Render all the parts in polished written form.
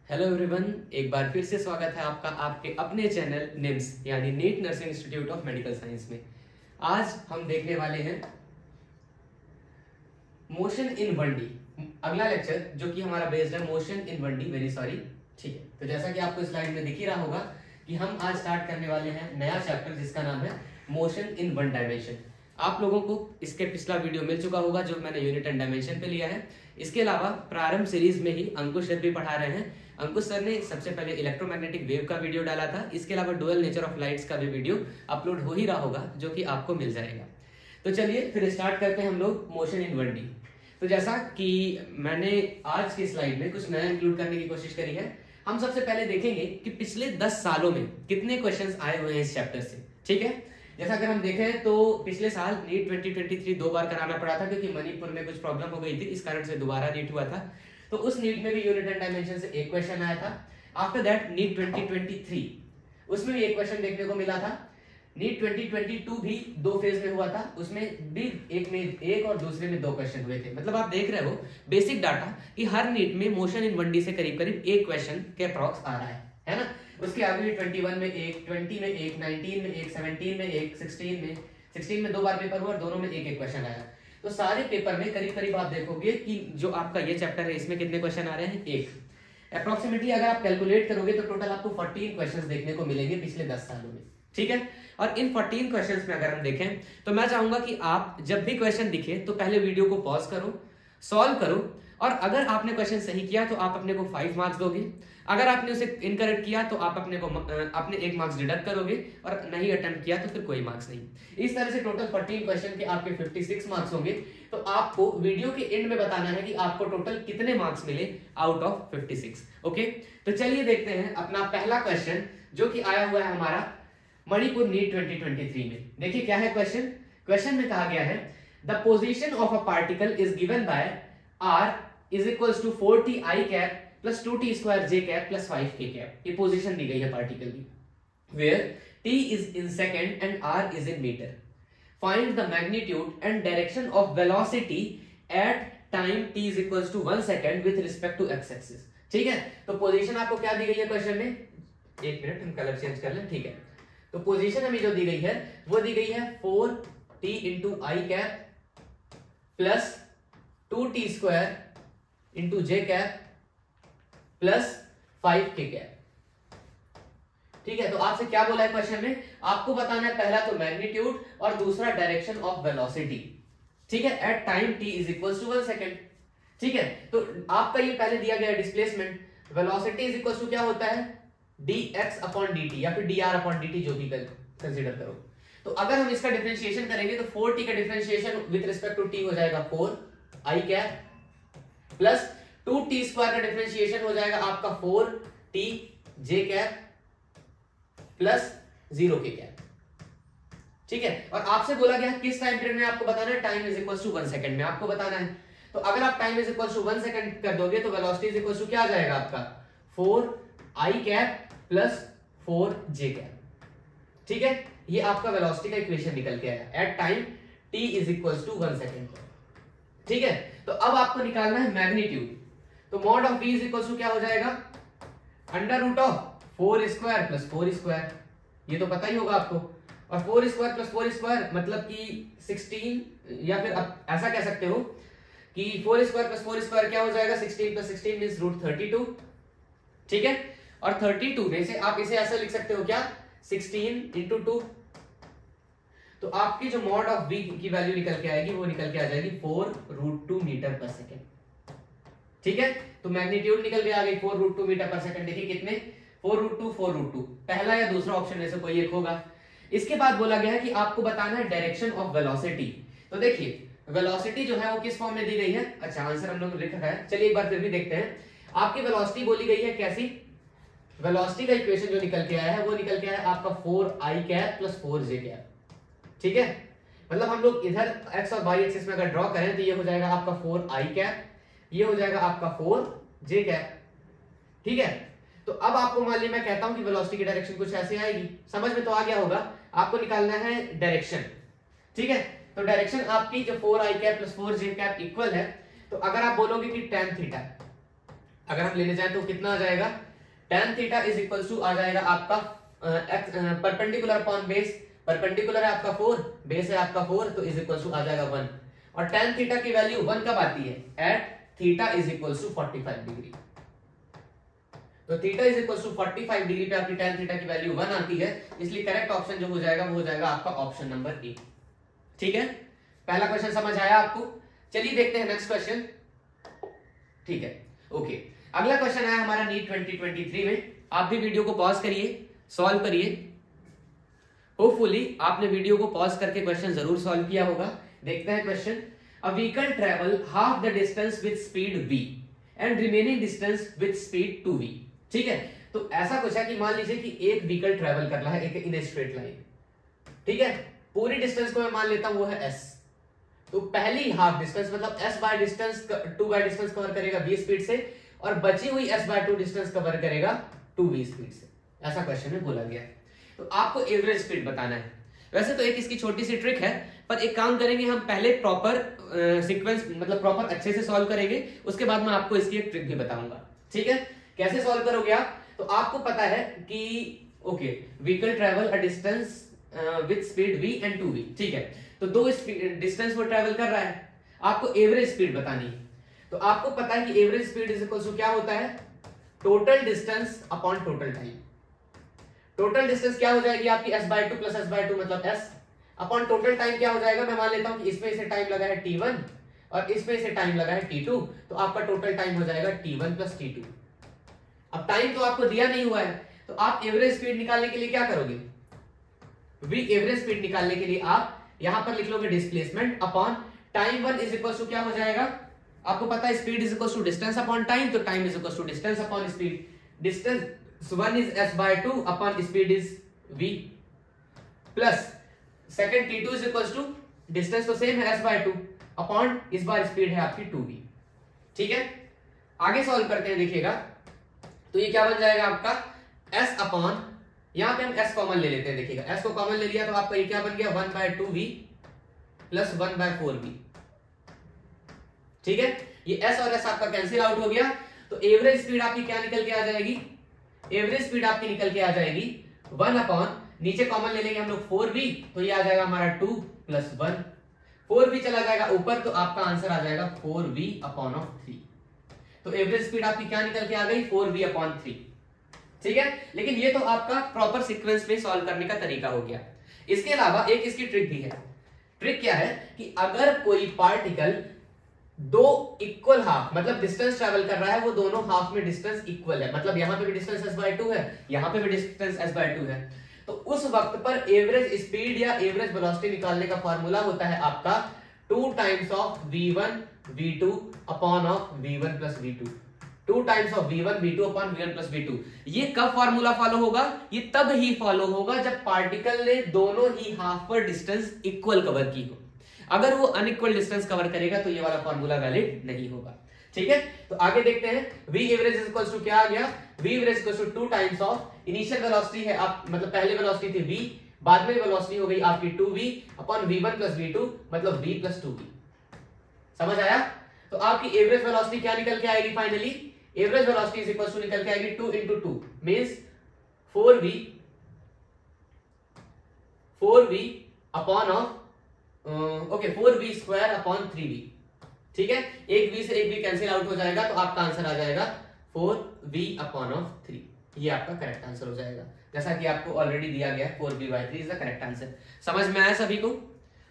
Hello everyone, एक बार फिर से स्वागत है आपका आपके अपने चैनल निम्स यानी NEET nursing institute of medical science में। आज हम देखने वाले हैं मोशन इन 1D, अगला लेक्चर जो कि हमारा बेस्ड है motion in 1D। Very sorry. ठीक है, तो जैसा कि आपको स्लाइड में दिख ही रहा होगा कि हम आज स्टार्ट करने वाले हैं नया चैप्टर जिसका नाम है मोशन इन 1 डायमेंशन। आप लोगों को इसके पिछला वीडियो मिल चुका होगा जो मैंने यूनिट एंड डायमेंशन पे लिया है। इसके अलावा प्रारंभ सीरीज में ही अंकुश सर भी पढ़ा रहे हैं। अंकुश सर ने सबसे पहले इलेक्ट्रोमैग्नेटिक वेव का वीडियो डाला था। इसके अलावा डुअल नेचर ऑफ लाइट्स का भी वीडियो अपलोड हो ही रहा होगा जो कि आपको मिल जाएगा। तो चलिए फिर स्टार्ट करते हैं हम लोग मोशन इन 1D। तो जैसा कि मैंने आज की स्लाइड में कुछ नया इंक्लूड करने की कोशिश करी है, हम सबसे पहले देखेंगे कि पिछले 10 सालों में कितने क्वेश्चंस आए हुए हैं इस चैप्टर से। ठीक है, जैसा अगर हम देखें तो पिछले साल नीट 2023 दो बार कराना पड़ा था क्योंकि मणिपुर में कुछ प्रॉब्लम हो गई थी, इस कारण से दोबारा नीट हुआ था। तो उस नीट में भी यूनिट एंड डायमेंशन से एक क्वेश्चन आया था। आफ्टर दैट नीट 2023 उसमें भी एक क्वेश्चन देखने को मिला था। नीट 2022 भी दो फेज में हुआ था, उसमें भी एक में एक और दूसरे में दो क्वेश्चन हुए थे। मतलब आप देख रहे हो बेसिक डाटा कि हर नीट में मोशन इन 1D से करीब करीब एक क्वेश्चन के अप्रॉक्स आ रहा है ना। उसके आगे 21 में एक, 20 में एक, 19 में एक, 17 में एक, 16 में दो बार पेपर हुआ और दोनों में एक एक क्वेश्चन आया। तो सारे पेपर में करीब करीब आप देखोगे कि जो आपका ये चैप्टर है इसमें कितने क्वेश्चन आ रहे हैं, एक। अप्रोक्सीमेटली अगर आप कैलकुलेट करोगे तो टोटल आपको 14 क्वेश्चंस देखने को मिलेंगे पिछले 10 सालों में। ठीक है, और इन 14 क्वेश्चंस में अगर हम देखें तो मैं चाहूंगा कि आप जब भी क्वेश्चन दिखे तो पहले वीडियो को पॉज करो, सॉल्व करो, और अगर आपने क्वेश्चन सही किया तो आप अपने को 5 मार्क्स दोगे। अगर आपने उसे इनकरेक्ट किया तो आप अपने 1 मार्क्स डिडक्ट करोगे, और नहीं अटेम्प्ट किया तो फिर कोई मार्क्स नहीं। इस तरह से टोटल 14 क्वेश्चन के आपके 56 मार्क्स होंगे। तो आपको वीडियो के एंड में बताना है कि आपको टोटल कितने मार्क्स मिले आउट ऑफ 56। ओके, तो चलिए देखते हैं अपना पहला क्वेश्चन जो कि आया हुआ है हमारा मणिपुर नीट 2023 में। देखिए क्या है क्वेश्चन। क्वेश्चन में कहा गया है the position of a particle is given by r is equals to 4t i cap plus 2t square j cap plus 5k cap. ये पोजीशन दी गई है पार्टिकल की, where t is in second and r is in metre. Find the magnitude and direction of velocity at time t is equals to 1 second with respect to x axis. ठीक है, तो position आपको क्या दी गई है question में, एक minute हम कलर चेंज कर लें। ठीक है, तो पोजीशन हमें जो दी गई है वो दी गई है 4t into I cap plus 2t square into J cap plus 5k cap. ठीक है, तो आपसे क्या बोला है क्वेश्चन में, आपको बताना है पहला तो मैग्नीट्यूड और दूसरा डायरेक्शन ऑफ वेलोसिटी। ठीक है, at time t is equal to 1 second. ठीक है, तो आपका ये पहले दिया गया displacement, velocity is equal to क्या होता है dx अपॉन dt या फिर dr अपॉन dt, जो भी कंसीडर करो। तो अगर हम इसका डिफरेंशिएशन करेंगे तो 4t का differentiation with respect to t हो जाएगा 4i cap plus 2t square का डिफरेंशिएशन हो जाएगा आपका 4t j cap plus 0k cap. ठीक है, और आपसे बोला गया किस टाइम पीरियड में आपको बताना है, time is equal to 1 second में आपको बताना है। तो अगर आप time is equal to 1 second कर दोगे तो वेलोसिटी इज इक्वल टू क्या आ जाएगा आपका 4i cap plus 4j cap. ठीक है, ये आपका वेलोसिटी का इक्वेशन निकल के आया at time t is equal to 1 second. ठीक है, तो अब आपको निकालना है मैग्नीट्यूड। तो mod of v is equal to क्या हो जाएगा, under root of 4 square plus 4 square, ये तो पता ही होगा आपको। और 4 स्क्वायर प्लस 4 स्क्वायर मतलब कि 16, या फिर आप ऐसा कह सकते हो कि 4 स्क्वायर प्लस 4 स्क्वायर क्या हो जाएगा, 16 प्लस 16 मींस रूट 32। ठीक है, और 32 में से आप इसे ऐसा लिख सकते हो क्या, 16 इंटू 2। तो आपकी जो मॉड ऑफ v की वैल्यू निकल के आएगी वो निकल के आ जाएगी 4√2 मीटर पर सेकेंड। ठीक है, तो मैग्नीट्यूड निकल के आ गई 4√2 मीटर पर सेकेंड। देखिए कितने, 4√2 पहला या दूसरा ऑप्शन में से कोई एक होगा। इसके बाद बोला गया है कि आपको बताना है डायरेक्शन ऑफ वेलोसिटी। तो देखिए वेलोसिटी जो है वो किस फॉर्म में दी गई है, अच्छा आंसर हम लोग लिख रखा है, चलिए एक बार फिर भी देखते हैं। आपकी वेलोसिटी बोली गई है कैसी, वेलोसिटी का इक्वेशन जो निकल के आया है वो निकल के आया है आपका 4i cap plus 4j cap. ठीक है, मतलब हम लोग इधर x और y एक्सिस में अगर ड्रॉ करें तो ये हो जाएगा आपका 4i कैप, ये हो जाएगा आपका 4j कैप। ठीक है, तो अब आपको मान लीजिए मैं कहता हूं कि वेलोसिटी की डायरेक्शन कुछ ऐसे आएगी, समझ में तो आ गया होगा। आपको निकालना है डायरेक्शन। ठीक है, तो डायरेक्शन आपकी जो 4i cap plus 4j cap equal है, तो अगर आप बोलोगे कि tan थीटा अगर हम लेने जाए तो कितना आ जाएगा, tan theta is equal to आ जाएगा आपका परपेंडिकुलर अपॉन बेस, परपेंडिकुलर है आपका 4, बेस है आपका 4, तो इज इक्वल टू आ जाएगा 1। और tan थीटा की वैल्यू 1 कब आती है, at theta is equal to 45 degree. तो theta is equal to 45 degree पे आपकी tan थीटा की वैल्यू 1 आती है, इसलिए करेक्ट ऑप्शन जो हो जाएगा वो हो जाएगा आपका ऑप्शन नंबर ए। ठीक है, पहला क्वेश्चन समझ आया आपको। चलिए देखते हैं नेक्स्ट क्वेश्चन। ठीक है, ओके, अगला क्वेश्चन आया हमारा नीट 2023 में। आप भी वीडियो को पॉज करिए, सॉल्व करिए। होपफुली आपने वीडियो को पॉज करके क्वेश्चन जरूर सॉल्व किया होगा। देखते हैं question. A vehicle travel half the distance with speed v and remaining distance with speed 2v। ठीक है, तो ऐसा कुछ है कि मान लीजिए कि एक व्हीकल ट्रेवल कर रहा है एक इन ए स्ट्रेट लाइन। ठीक है, पूरी डिस्टेंस को मैं मान लेता हूं वो है s। तो पहली हाफ डिस्टेंस मतलब s by distance 2 by distance cover करेगा v स्पीड से, और बची हुई s बाय 2 डिस्टेंस कवर करेगा 2v स्पीड से। ऐसा क्वेश्चन में बोला गया है। तो आपको एवरेज स्पीड बताना है। वैसे तो एक इसकी छोटी सी ट्रिक है, पर एक काम करेंगे, हम पहले प्रॉपर सीक्वेंस मतलब प्रॉपर अच्छे से सॉल्व करेंगे, उसके बाद मैं आपको इसकी एक ट्रिक भी बताऊंगा। ठीक है, कैसे सॉल्व करोगे आप, तो आपको पता है कि okay vehicle travel a distance with speed v and 2v। ठीक है, तो दो डिस्टेंस वो ट्रेवल कर रहा है, आपको एवरेज स्पीड बतानी है। तो आपको पता है कि average speed is equal to क्या होता है, total distance upon total time. Total distance क्या हो जाएगी आपकी s/2 प्लस s/2 मतलब s अपॉन टोटल टाइम क्या हो जाएगा, मैं मान लेता हूं कि इसमें इसे टाइम लगा है t1 और इसमें इसे टाइम लगा है t2, तो आपका टोटल टाइम हो जाएगा t1 प्लस t2। अब टाइम तो आपको दिया नहीं हुआ है, तो आप एवरेज स्पीड निकालने के लिए क्या करोगे, वी एवरेज स्पीड निकालने के लिए आप यहां पर लिख लोगे displacement upon time 1 is equal to क्या हो जाएगा, आपको पता है speed is equal to distance upon time, तो time is equal to distance upon speed. Distance 1 is s/2 upon speed is v plus second t2 is equal to distance तो same है s/2 upon इस बार speed है आपकी 2v। ठीक है, आगे solve करते हैं, देखिएगा तो ये क्या बन जाएगा आपका s अपॉन, यहां पे हम s कॉमन ले लेते हैं। देखिएगा s को कॉमन ले लिया तो आपका ये क्या बन गया 1/2v प्लस 1/4v। ठीक है, ये s और s आपका कैंसिल आउट हो गया, तो एवरेज स्पीड आपकी क्या निकल के आ जाएगी, एवरेज स्पीड आपकी निकल के आ जाएगी 1 अपॉन, नीचे कॉमन ले लेंगे हम लोग 4v, तो ये आ जाएगा हमारा 2 प्लस 1, 4v चला जाएगा ऊपर, तो आपका आंसर आ जाएगा 4v अपॉन ऑफ 3। तो एवरेज स्पीड आपकी क्या निकल के आ गई 4v अपॉन 3। ठीक है, लेकिन ये तो आपका प्रॉपर सीक्वेंस में सॉल्व करने का तरीका हो गया। इसके अलावा एक इसकी ट्रिक भी है। ट्रिक क्या है कि अगर कोई पार्टिकल दो इक्वल हाफ मतलब डिस्टेंस ट्रेवल कर रहा है, वो दोनों हाफ में डिस्टेंस इक्वल है, मतलब यहां पे भी डिस्टेंस s/2 है, यहां पे भी डिस्टेंस s/2 है, तो उस वक्त पर एवरेज स्पीड या एवरेज वेलोसिटी निकालने का फार्मूला होता है आपका 2 times of v1 v2 upon of v1 plus v2, 2 times of v1 v2 upon v1 plus v2। ये कब फार्मूला फॉलो होगा, ये तब ही फॉलो होगा जब पार्टिकल ने दोनों ही हाफ पर डिस्टेंस इक्वल कवर की हो। अगर वो अनइक्वल डिस्टेंस कवर करेगा तो ये वाला फार्मूला वैलिड नहीं होगा। ठीक है, तो आगे देखते हैं, v average is equal to क्या आ गया, v average equal to 2 times of initial velocity है आप मतलब पहले वेलोसिटी थी v, बाद में वेलोसिटी हो गई आपकी 2v upon v1 plus v2 मतलब v प्लस 2v। समझ आया, तो आपकी एवरेज वेलोसिटी क्या निकल के आएगी finally, average velocity is equal to निकल के आएगी 2 into 2 means 4v upon of okay 4v square upon 3v। ठीक है, एक v से एक v कैंसिल आउट हो जाएगा, तो आपका आंसर आ जाएगा 4v अपॉन ऑफ 3। ये आपका करेक्ट आंसर हो जाएगा, जैसा कि आपको ऑलरेडी दिया गया है 4v/3 is the correct answer. समझ में आया सभी को,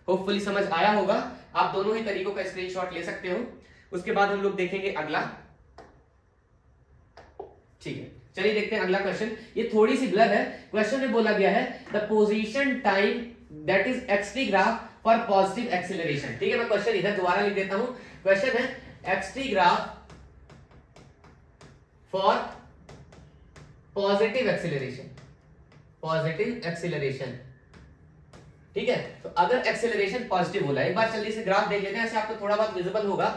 होपफुली समझ आया होगा। आप दोनों ही तरीकों का स्क्रीनशॉट ले सकते हो। उसके बाद हम लोग देखेंगे अगला। ठीक है, चलिए देखते हैं अगला क्वेश्चन। ये थोड़ी सी ब्लर है, क्वेश्चन में बोला गया है the position time that is xt graph for positive acceleration. ठीक है, मैं क्वेश्चन इधर दोबारा लिख देता हूं। क्वेश्चन है xt graph for positive acceleration, positive acceleration. ठीक है, तो अगर एक्सीलरेशन पॉजिटिव बोला, एक बार चलिए से ग्राफ देख लेते हैं, ऐसे आपको थोड़ा बहुत विजिबल होगा,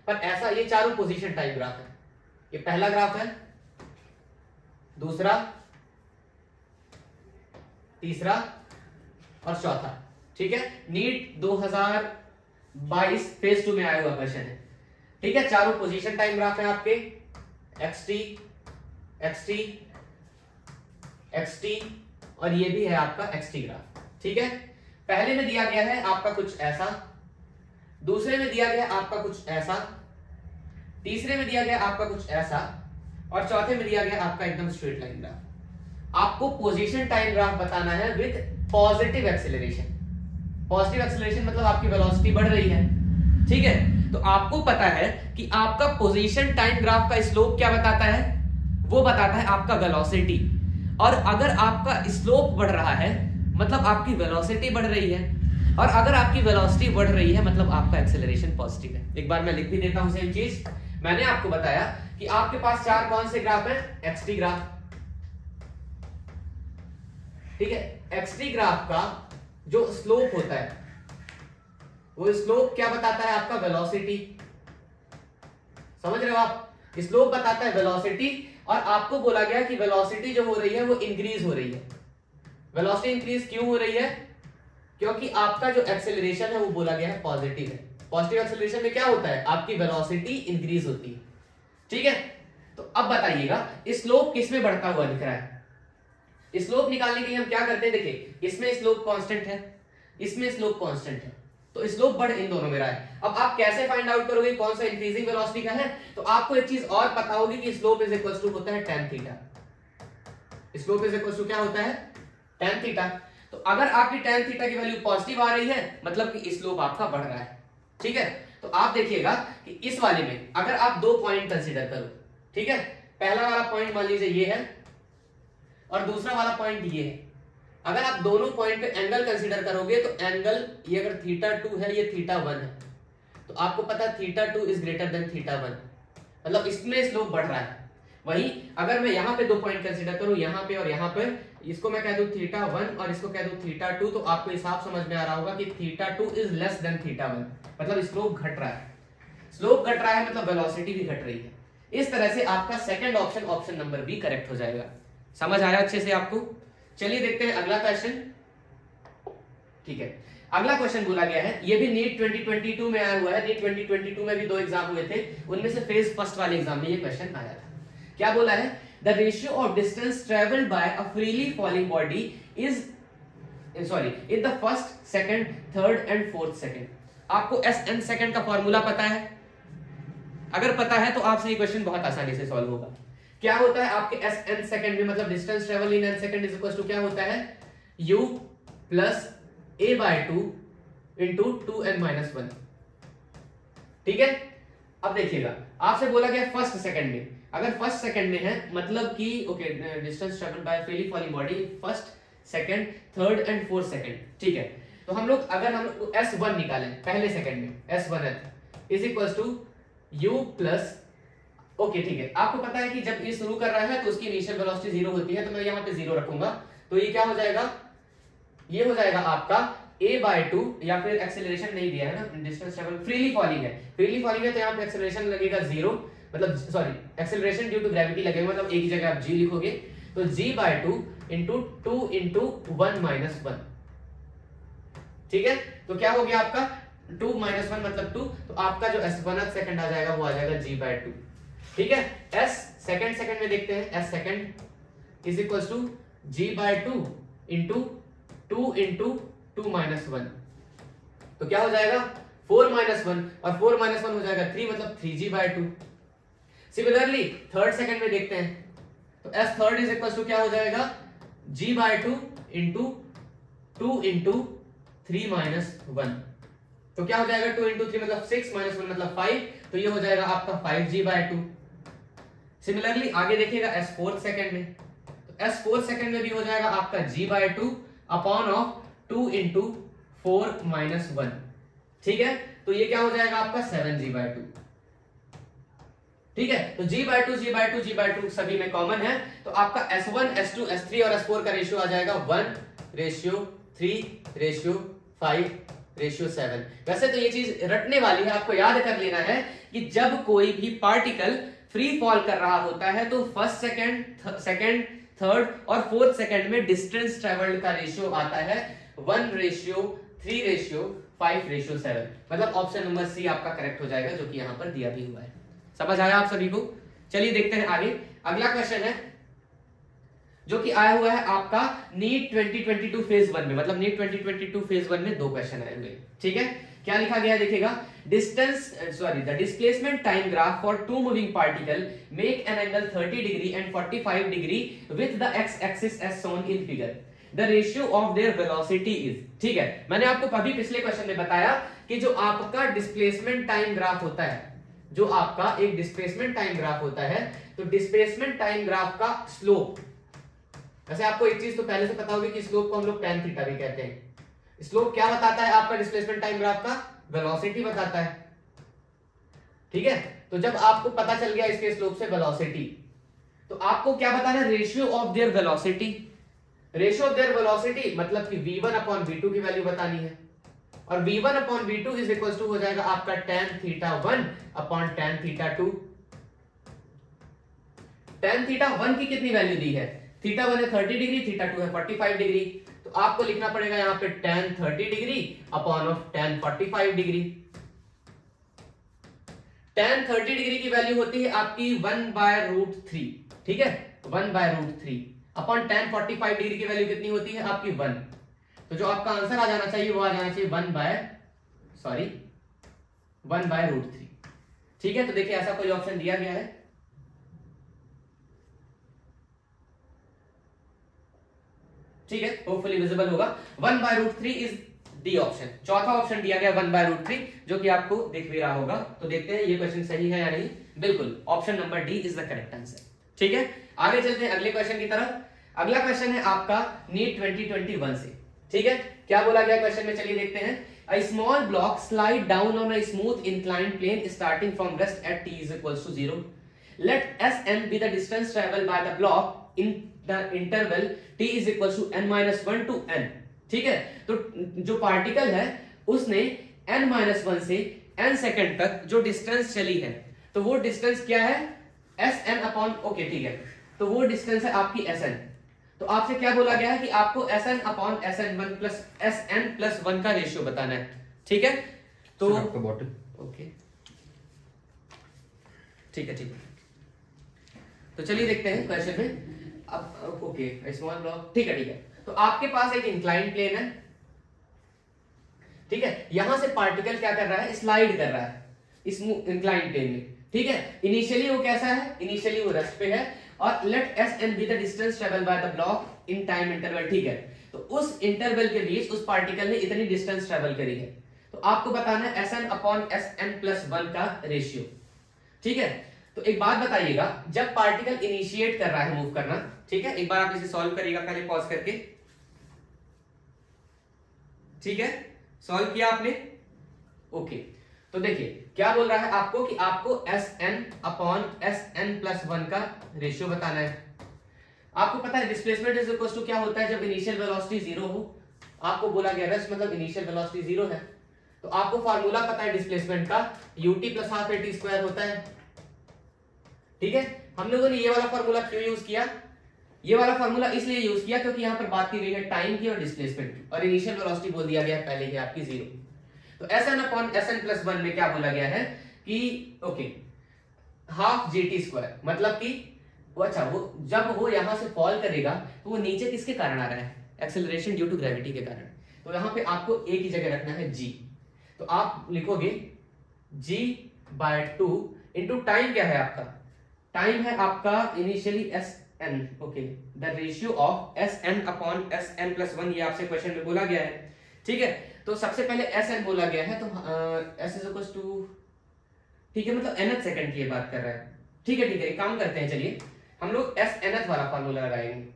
पर ऐसा ये चारों पोजीशन टाइम ग्राफ है। ये पहला ग्राफ है, दूसरा, तीसरा और चौथा। ठीक है, नीट 2022 फेज 2 में आया हुआ क्वेश्चन है। ठीक है, चारों पोजीशन टाइम ग्राफ है आपके xt xt xt और ये भी है आपका xt ग्राफ। ठीक है, पहले में दिया गया है आपका कुछ ऐसा, दूसरे में दिया गया आपका कुछ ऐसा, तीसरे में दिया गया आपका कुछ ऐसा, और चौथे में दिया गया आपका एकदम स्ट्रेट लाइन ग्राफ। आपको पोजीशन टाइम ग्राफ बताना है with positive acceleration. Positive acceleration मतलब आपकी वेलोसिटी बढ़ रही है। ठीक है, तो आपको पता है कि आपका पोजीशन टाइम ग्राफ का स्लोप क्या बताता है, वो बताता है आपका वेलोसिटी। और अगर आपका स्लोप बढ़ रहा है मतलब आपकी वेलोसिटी बढ़ रही है, और अगर आपकी वेलोसिटी बढ़ रही है मतलब आपका एक्सेलरेशन पॉजिटिव है। एक बार मैं लिख भी देता हूं सेम चीज। मैंने आपको बताया कि आपके पास चार कौन से ग्राफ है, एक्सटी ग्राफ। ठीक है, एक्सटी ग्राफ का जो स्लोप होता है वो स्लोप क्या बताता है, आपका वेलोसिटी। समझ रहे हो आप, स्लोप बताता है वेलोसिटी, और आपको बोला गया कि वेलोसिटी जो हो रही है वो इंक्रीज हो रही है। वेलोसिटी इंक्रीज क्यों हो रही है, क्योंकि आपका जो एक्सेलरेशन है वो बोला गया है पॉजिटिव है। पॉजिटिव एक्सेलरेशन में क्या होता है, आपकी वेलोसिटी इंक्रीज होती है। ठीक है, तो अब बताइएगा स्लोप किसमें बढ़ता हुआ दिख रहा है। स्लोप निकालने के लिए हम क्या करते हैं, देखिए इसमें स्लोप कांस्टेंट है, इसमें स्लोप कांस्टेंट है, तो स्लोप बढ़ इन दोनों में रहा है। अब आप कैसे फाइंड आउट करोगे कौन सा इंक्रीजिंग वेलोसिटी का है, तो आपको एक चीज और पता होगी कि स्लोप इज इक्वल टू होता है tan theta. Slope is equal to क्या होता है, tan थीटा। तो अगर आपकी tan थीटा की वैल्यू पॉजिटिव आ रही है मतलब कि स्लोप आपका बढ़ रहा है। ठीक है, तो आप देखिएगा कि इस वाले में अगर आप दो पॉइंट कंसीडर करो, ठीक है, पहला वाला पॉइंट मान लीजिए ये है और दूसरा वाला पॉइंट ये है। अगर आप दोनों पॉइंट पे एंगल कंसीडर करोगे तो एंगल ये अगर θ2 है, ये θ1 है, तो आपको पता है θ2 इज ग्रेटर देन θ1, मतलब इसमें स्लोप बढ़ रहा है। वहीं अगर मैं यहाँ पे दो पॉइंट कंसीडर करूं, यहाँ पे और यहाँ पे, इसको मैं कह दूं θ1 और इसको कह दूं θ2, तो आपको हिसाब समझ में आ रहा होगा कि θ2 इज लेस देन θ1, मतलब स्लोप घट रहा है। स्लोप घट रहा है मतलब वेलोसिटी भी घट रही है। इस तरह से आपका second option, option number B correct हो जाएगा। समझ आया अच्छे से आपको। चलिए देखते हैं अगला क्वेश्चन। ठीक है, अगला क्वेश्चन बोला गया है, ये भी नीट 2022 में आया हुआ है। नीट 2022 में भी दो एग्जाम हुए थे, उनमें से फेज फर्स्ट वाले एग्जाम में ये क्वेश्चन आया था। क्या बोला है, the ratio of distance travelled by a freely falling body is in the first, second, third and fourth second. आपको SN सेकंड का फॉर्मूला पता है, अगर पता है तो आपसे ये क्वेश्चन बहुत आसानी से सॉल्व होगा। क्या होता है आपके SN सेकंड में, मतलब distance travel in n second is equal to क्या होता है, u plus a/2 into 2n-1। ठीक है, अब देखिएगा आपसे बोला गया फर्स्ट सेकंड में, अगर फर्स्ट सेकंड में है मतलब कि okay, distance travel bye freely falling body first, second, third and fourth second. ठीक है, तो हम लोग अगर हम S1 निकालें पहले सेकंड में, S1 is equal to u plus, okay ठीक है, आपको पता है कि जब ये शुरू कर रहा है तो उसकी इनिशियल वेलोसिटी 0 होती है, तो मैं यहाँ पे 0 रखूंगा, तो ये क्या हो जाएगा, ये हो जाएगा आपका a/2, या फिर एक्सेलरेशन नहीं दिया है ना, डिस्टेंस ट्रेवल फ्रीली फॉलिंग है, फ्रीली फॉलिंग है तो यहाँ पे एक्सेलरेशन लगेगा 0, मतलब sorry acceleration due to gravity लगेगा, मतलब एक ही जगह आप g लिखोगे, तो g/2 इंटू 2 इंटू 1-1। ठीक है, तो क्या हो गया आपका 2 - 1 मतलब 2, तो आपका जो S1 सेकंड आ जाएगा वो आ जाएगा g/2। ठीक है, S सेकंड में देखते हैं, S second is equal to g/2 into 2 into 2-1, तो क्या हो जाएगा 4-1, और 4-1 हो जाएगा 3, मतलब 3g/2। सिमिलरली थर्ड सेकंड में देखते हैं, तो S third is equal to क्या हो जाएगा g/2 इंटू 2 इंटू 3-1, तो क्या हो जाएगा 2 इंटू 3 मतलब 6-1 मतलब 5, तो ये हो जाएगा आपका 5g/2। सिमिलरली आगे देखिएगा S4 सेकंड में, तो S4 सेकंड में भी हो जाएगा आपका g/2 अपॉन ऑफ 2 इंटू 4-1। ठीक है, तो ये क्या हो जाएगा आपका 7g/2। ठीक है, तो g/2 सभी में कॉमन है, तो आपका S1, S2, S3 और S4 का रेशियो आ जाएगा 1:3:5:7। वैसे तो ये चीज रटने वाली है, आपको याद कर लेना है कि जब कोई भी पार्टिकल फ्री फॉल कर रहा होता है तो फर्स्ट, सेकंड, थर्ड और फोर्थ सेकंड में डिस्टेंस ट्रेवल्ड का रेशियो आता है 1:3:5:7, मतलब ऑप्शन नंबर सी आपका करेक्ट हो जाएगा, जो कि यहां पर दिया भी हुआ है। समझ आया आप सभी को। चलिए देखते हैं आगे। अगला क्वेश्चन है जो कि आया हुआ है आपका नीट 2022 फेज 1 में, मतलब नीट 2022 फेज 1 में 2 क्वेश्चन आए हुए। ठीक है, क्या लिखा गया है देखिएगा, the displacement time graph for two moving particle make an angle 30 degree and 45 degree with the X axis as shown in figure, the ratio of their velocity is. ठीक है, मैंने आपको अभी पिछले क्वेश्चन में बताया कि जो आपका डिस्प्लेसमेंट टाइम ग्राफ होता है, जो आपका एक डिस्प्लेसमेंट टाइम ग्राफ होता है, तो डिस्प्लेसमेंट टाइम ग्राफ का स्लोप, वैसे आपको एक चीज तो पहले से पता होगी कि स्लोप को हम लोग tan थीटा भी कहते हैं। स्लोप क्या बताता है आपका डिस्प्लेसमेंट टाइम ग्राफ का, वेलोसिटी बताता है। ठीक है, तो जब आपको पता चल गया इसके स्लोप से वेलोसिटी, तो आपको क्या बताना है, ratio of their velocity. Ratio of their velocity मतलब कि v1 अपॉन v2 की वैल्यू बतानी है, और v1 upon v2 is equal to हो जाएगा आपका tan theta 1 upon tan theta 2। tan theta 1 की कितनी वैल्यू दी है, थीटा 1 है 30 डिग्री, थीटा 2 है 45 डिग्री, तो आपको लिखना पड़ेगा यहां पे tan 30 degree upon of tan 45 degree. tan 30 degree की वैल्यू होती है आपकी 1/√3, ठीक है, 1/√3 अपॉन tan 45 डिग्री की वैल्यू कितनी होती है आपकी 1। तो जो आपका आंसर आ जाना चाहिए वो आ जाना चाहिए 1/√3। ठीक है, तो देखिए ऐसा कोई ऑप्शन दिया गया है, ठीक है, होपफुली विजिबल होगा। 1/√3 इज दी ऑप्शन। चौथा ऑप्शन दिया गया 1/√3 जो कि आपको दिख भी रहा होगा। तो देखते हैं ये क्वेश्चन सही है या नहीं। बिल्कुल, option number D is the correct answer. ठीक है, आगे चलते हैं अगले क्वेश्चन की तरफ। अगला क्वेश्चन है आपका नीट 2021 से। ठीक है, क्या बोला गया क्वेश्चन में, चलिए देखते हैं। A small block slide down on a smooth inclined plane starting from rest at t is equals to 0. Let Sn be the distance traveled by the block in the interval t is equals to n-1 to n. ठीक है, तो जो particle है उसने n-1 से n second तक जो distance चली है, तो वो डिस्टेंस क्या है, Sn अपॉन, ओके ठीक है, तो वो डिस्टेंस है आपकी Sn। तो आपसे क्या बोला गया है कि आपको Sn upon Sn1 plus Sn+1 का रेशियो बताना है। ठीक है, तो आपका बॉटल, ओके ठीक है, ठीक है, तो चलिए देखते हैं क्वेश्चन में। अब ओके, स्मॉल ब्लॉक, ठीक है, ठीक है, तो आपके पास एक इंक्लाइन प्लेन है, ठीक है, यहां से पार्टिकल क्या कर रहा है, स्लाइड कर रहा है इस इंक्लाइन प्लेन में। ठीक है, इनिशियली वो कैसा है, इनिशियली वो रेस्ट पे है, और let Sn be the distance travel by the block in time interval. ठीक है, तो उस इंटरवल के बीच उस पार्टिकल ने इतनी डिस्टेंस ट्रेवल करी है, तो आपको बताना है Sn अपॉन Sn+1 का रेशियो। ठीक है, तो एक बात बताइएगा, जब पार्टिकल इनिशिएट कर रहा है मूव करना, ठीक है, एक बार आप इसे सॉल्व करिएगा पहले पॉज करके। ठीक है, सॉल्व किया आपने, ओके, तो देखिए क्या बोल रहा है आपको कि आपको Sn अपॉन Sn+1 का रेशियो बताना है। आपको पता है डिस्प्लेसमेंट इज इक्वल टू क्या होता है जब इनिशियल वेलोसिटी 0 हो। आपको बोला गया रेस्ट मतलब इनिशियल वेलोसिटी 0 है, तो आपको फार्मूला पता है डिस्प्लेसमेंट का, ut + ½ at² होता है। ठीक है, हम लोगों ने ये वाला फार्मूला क्यों यूज किया, ये वाला फार्मूला इसलिए यूज किया क्योंकि यहाँ पर बात की गई है टाइम की और डिस्प्लेसमेंट की, और इनिशियल वेलोसिटी बोल दिया गया है पहले ही आपकी 0। तो Sn अपॉन Sn+1 में क्या बोला गया है कि ओके ½ gt², मतलब कि वो अच्छा वो जब वो यहां से फॉल करेगा तो वो नीचे किसके कारण आ रहा है, एक्सेलरेशन ड्यू टू ग्रेविटी के कारण। तो यहां पे आपको एक ही जगह रखना है g, तो आप लिखोगे g/2 इंटू टाइम क्या है आपका, टाइम है आपका initially Sn, okay, the ratio of Sn upon Sn+1, ये आपसे क्वेश्चन में बोला गया है। ठीक है, तो सबसे पहले Sn बोला गया है, तो S इज इक्वल टू, ठीक है, मतलब nth सेकंड की ये बात कर रहा है। ठीक है, ठीक है, एक काम करते हैं, चलिए हम लोग Snth वाला फार्मूला लगाएंगे।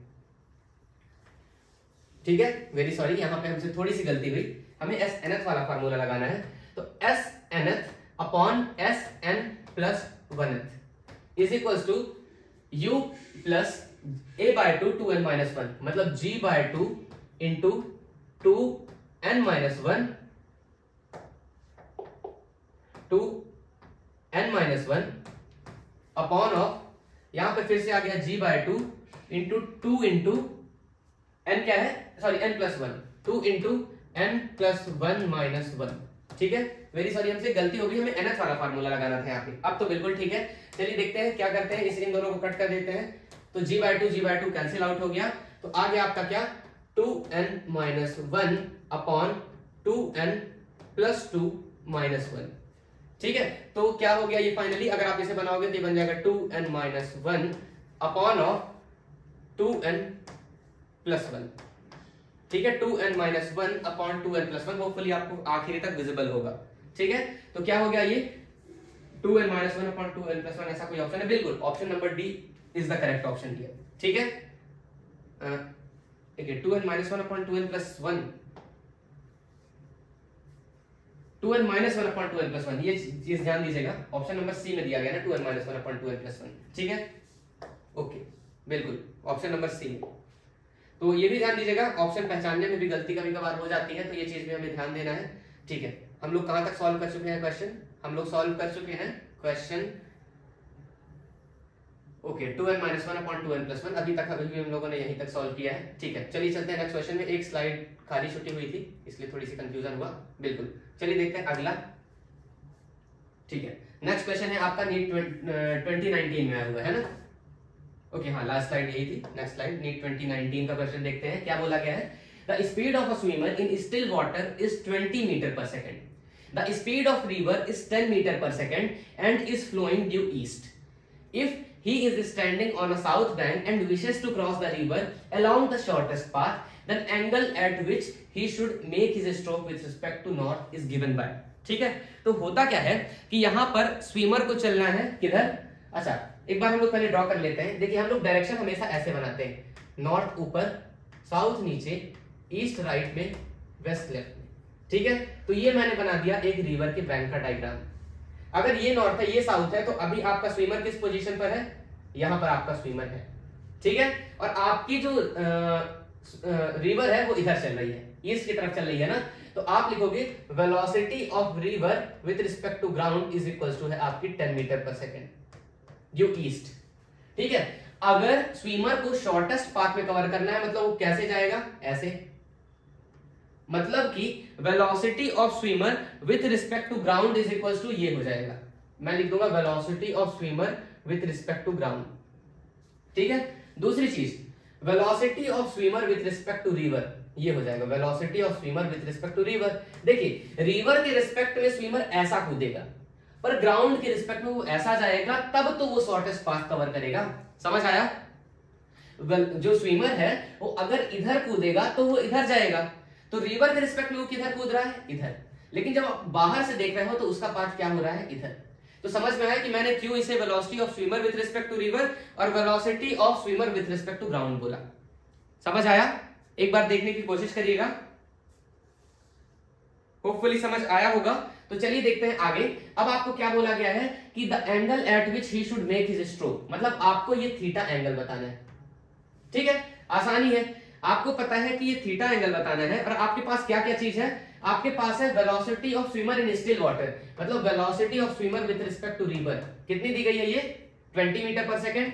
ठीक है, वेरी सॉरी, यहां पे हमसे थोड़ी सी गलती हुई, हमें Snth वाला फार्मूला लगाना है। तो Snth upon Sn+1 is equal to u plus a/2 2n-1, मतलब g/2 into 2n-1 upon of, यहां पे फिर से आ गया g/2 इंटू 2 इंटू n क्या है, सॉरी n+1, 2 इंटू n+1 - 1। ठीक है, वेरी सॉरी, हमसे गलती हो गई, हमें nth वाला फार्मूला लगाना था यहाँ पे। अब तो बिल्कुल ठीक है। चलिए देखते हैं क्या करते हैं, इस इन दोनों को कट कर देते हैं, तो g/2 कैंसिल आउट हो गया, तो आ गया आपका क्या 2n-1 अपॉन 2n + 2 - 1। ठीक है, तो क्या हो गया ये फाइनली, अगर आप इसे बनाओगे तो ये बन जाएगा 2n-1 अपॉन ऑफ 2n + 1। ठीक है, 2n-1 अपॉन 2n + 1, होपफुली आपको आखिरी तक विजिबल होगा। ठीक है, तो क्या हो गया ये 2n-1 अपॉन 2n + 1, ऐसा कोई ऑप्शन है? बिल्कुल, option number D is the correct option here. ठीक है, ठीक है, 2n-1 upon 2n + 1, 2n-1 upon 2n + 1, ये चीज ध्यान दीजिएगा, ऑप्शन नंबर सी में दिया गया ना 2n-1 अपॉन 2n + 1। ठीक है, ओके, बिल्कुल ऑप्शन नंबर सी में। तो ये भी ध्यान दीजिएगा, ऑप्शन पहचानने में भी गलती कभी कभार हो जाती है, तो ये चीज भी हमें ध्यान देना है। ठीक है, हम लोग कहां तक सॉल्व कर चुके हैं क्वेश्चन? हम लोग सॉल्व कर चुके हैं question, okay, 2n-1 upon 2n + 1, अभी भी हम लोगों ने यहीं तक सॉल्व किया है। ठीक है, चलिए चलते हैं नेक्स्ट क्वेश्चन में। एक स्लाइड खाली छुट्टी हुई थी, इसलिए थोड़ी सी कंफ्यूजन हुआ। बिल्कुल, चलिए देखते हैं अगला। ठीक है, नेक्स्ट क्वेश्चन है आपका नीट 2019 में आया हुआ है ना। ओके, हाँ, लास्ट स्लाइड यही थी। नेक्स्ट स्लाइड नीट 2019 का क्वेश्चन देखते हैं, क्या बोला गया है। The speed of a swimmer in still water is 20 मीटर/सेकंड, the speed of river is 10 मीटर/सेकंड and is flowing due east. If he is standing on a south bank and wishes to cross the river along the shortest path, then angle at which he should make his stroke with respect to north is given by। ठीक है, तो होता क्या है कि यहां पर swimmer को चलना है किधर? अच्छा, एक बार हम लोग पहले ड्रॉ कर लेते हैं। देखिए, हम लोग डायरेक्शन हमेशा ऐसे बनाते हैं, नॉर्थ ऊपर, साउथ नीचे, ईस्ट राइट में, वेस्ट लेफ्ट में। ठीक है, तो ये मैंने बना दिया एक रिवर के बैंक का डायग्राम। अगर ये नॉर्थ है, ये साउथ है, तो अभी आपका स्विमर किस पोजीशन पर है? यहां पर आपका स्विमर है। ठीक है, और आपकी जो रिवर है वो इधर चल रही है, ईस्ट की तरफ चल रही है ना, तो आप लिखोगे velocity of river with respect to ground is equal to है आपकी 10 मीटर/सेकंड ड्यू ईस्ट। ठीक है, अगर स्विमर को शॉर्टेस्ट पाथ में कवर करना है, मतलब वो कैसे जाएगा? ऐसे, मतलब कि velocity of swimmer with respect to ground is equal to ये हो जाएगा, मैं लिख दूंगा velocity of swimmer with respect to ground. ठीक है, दूसरी चीज, velocity of swimmer with respect to river, ये हो जाएगा velocity of swimmer with respect to river. देखिए, रिवर के रिस्पेक्ट में स्विमर ऐसा कूदेगा, पर ग्राउंड के रिस्पेक्ट में वो ऐसा जाएगा, तब तो वो शॉर्टेस्ट पाथ कवर करेगा। समझ आया? जो स्विमर है वो अगर इधर कूदेगा तो वो इधर जाएगा, तो रिवर के रिस्पेक्ट में वो किधर कूद रहा है? इधर। लेकिन जब आप बाहर से देख रहे हो तो उसका पाथ क्या हो रहा है? इधर। तो समझ में आया कि मैंने क्यों इसे velocity of swimmer with respect to river और velocity of swimmer with respect to ground बोला। समझ आया? एक बार देखने की कोशिश करिएगा, होपफुली समझ आया होगा। तो चलिए देखते हैं आगे। अब आपको क्या बोला गया है कि the angle eight which he should make his stroke, मतलब आपको ये थीटा एंगल बताना है। ठीक है, आसानी है, आपको पता है कि ये थीटा एंगल बताना है, और आपके पास क्या क्या चीज है? आपके पास है velocity of swimmer in still water, मतलब velocity of swimmer with respect to river कितनी दी गई है? ये 20 मीटर/सेकंड,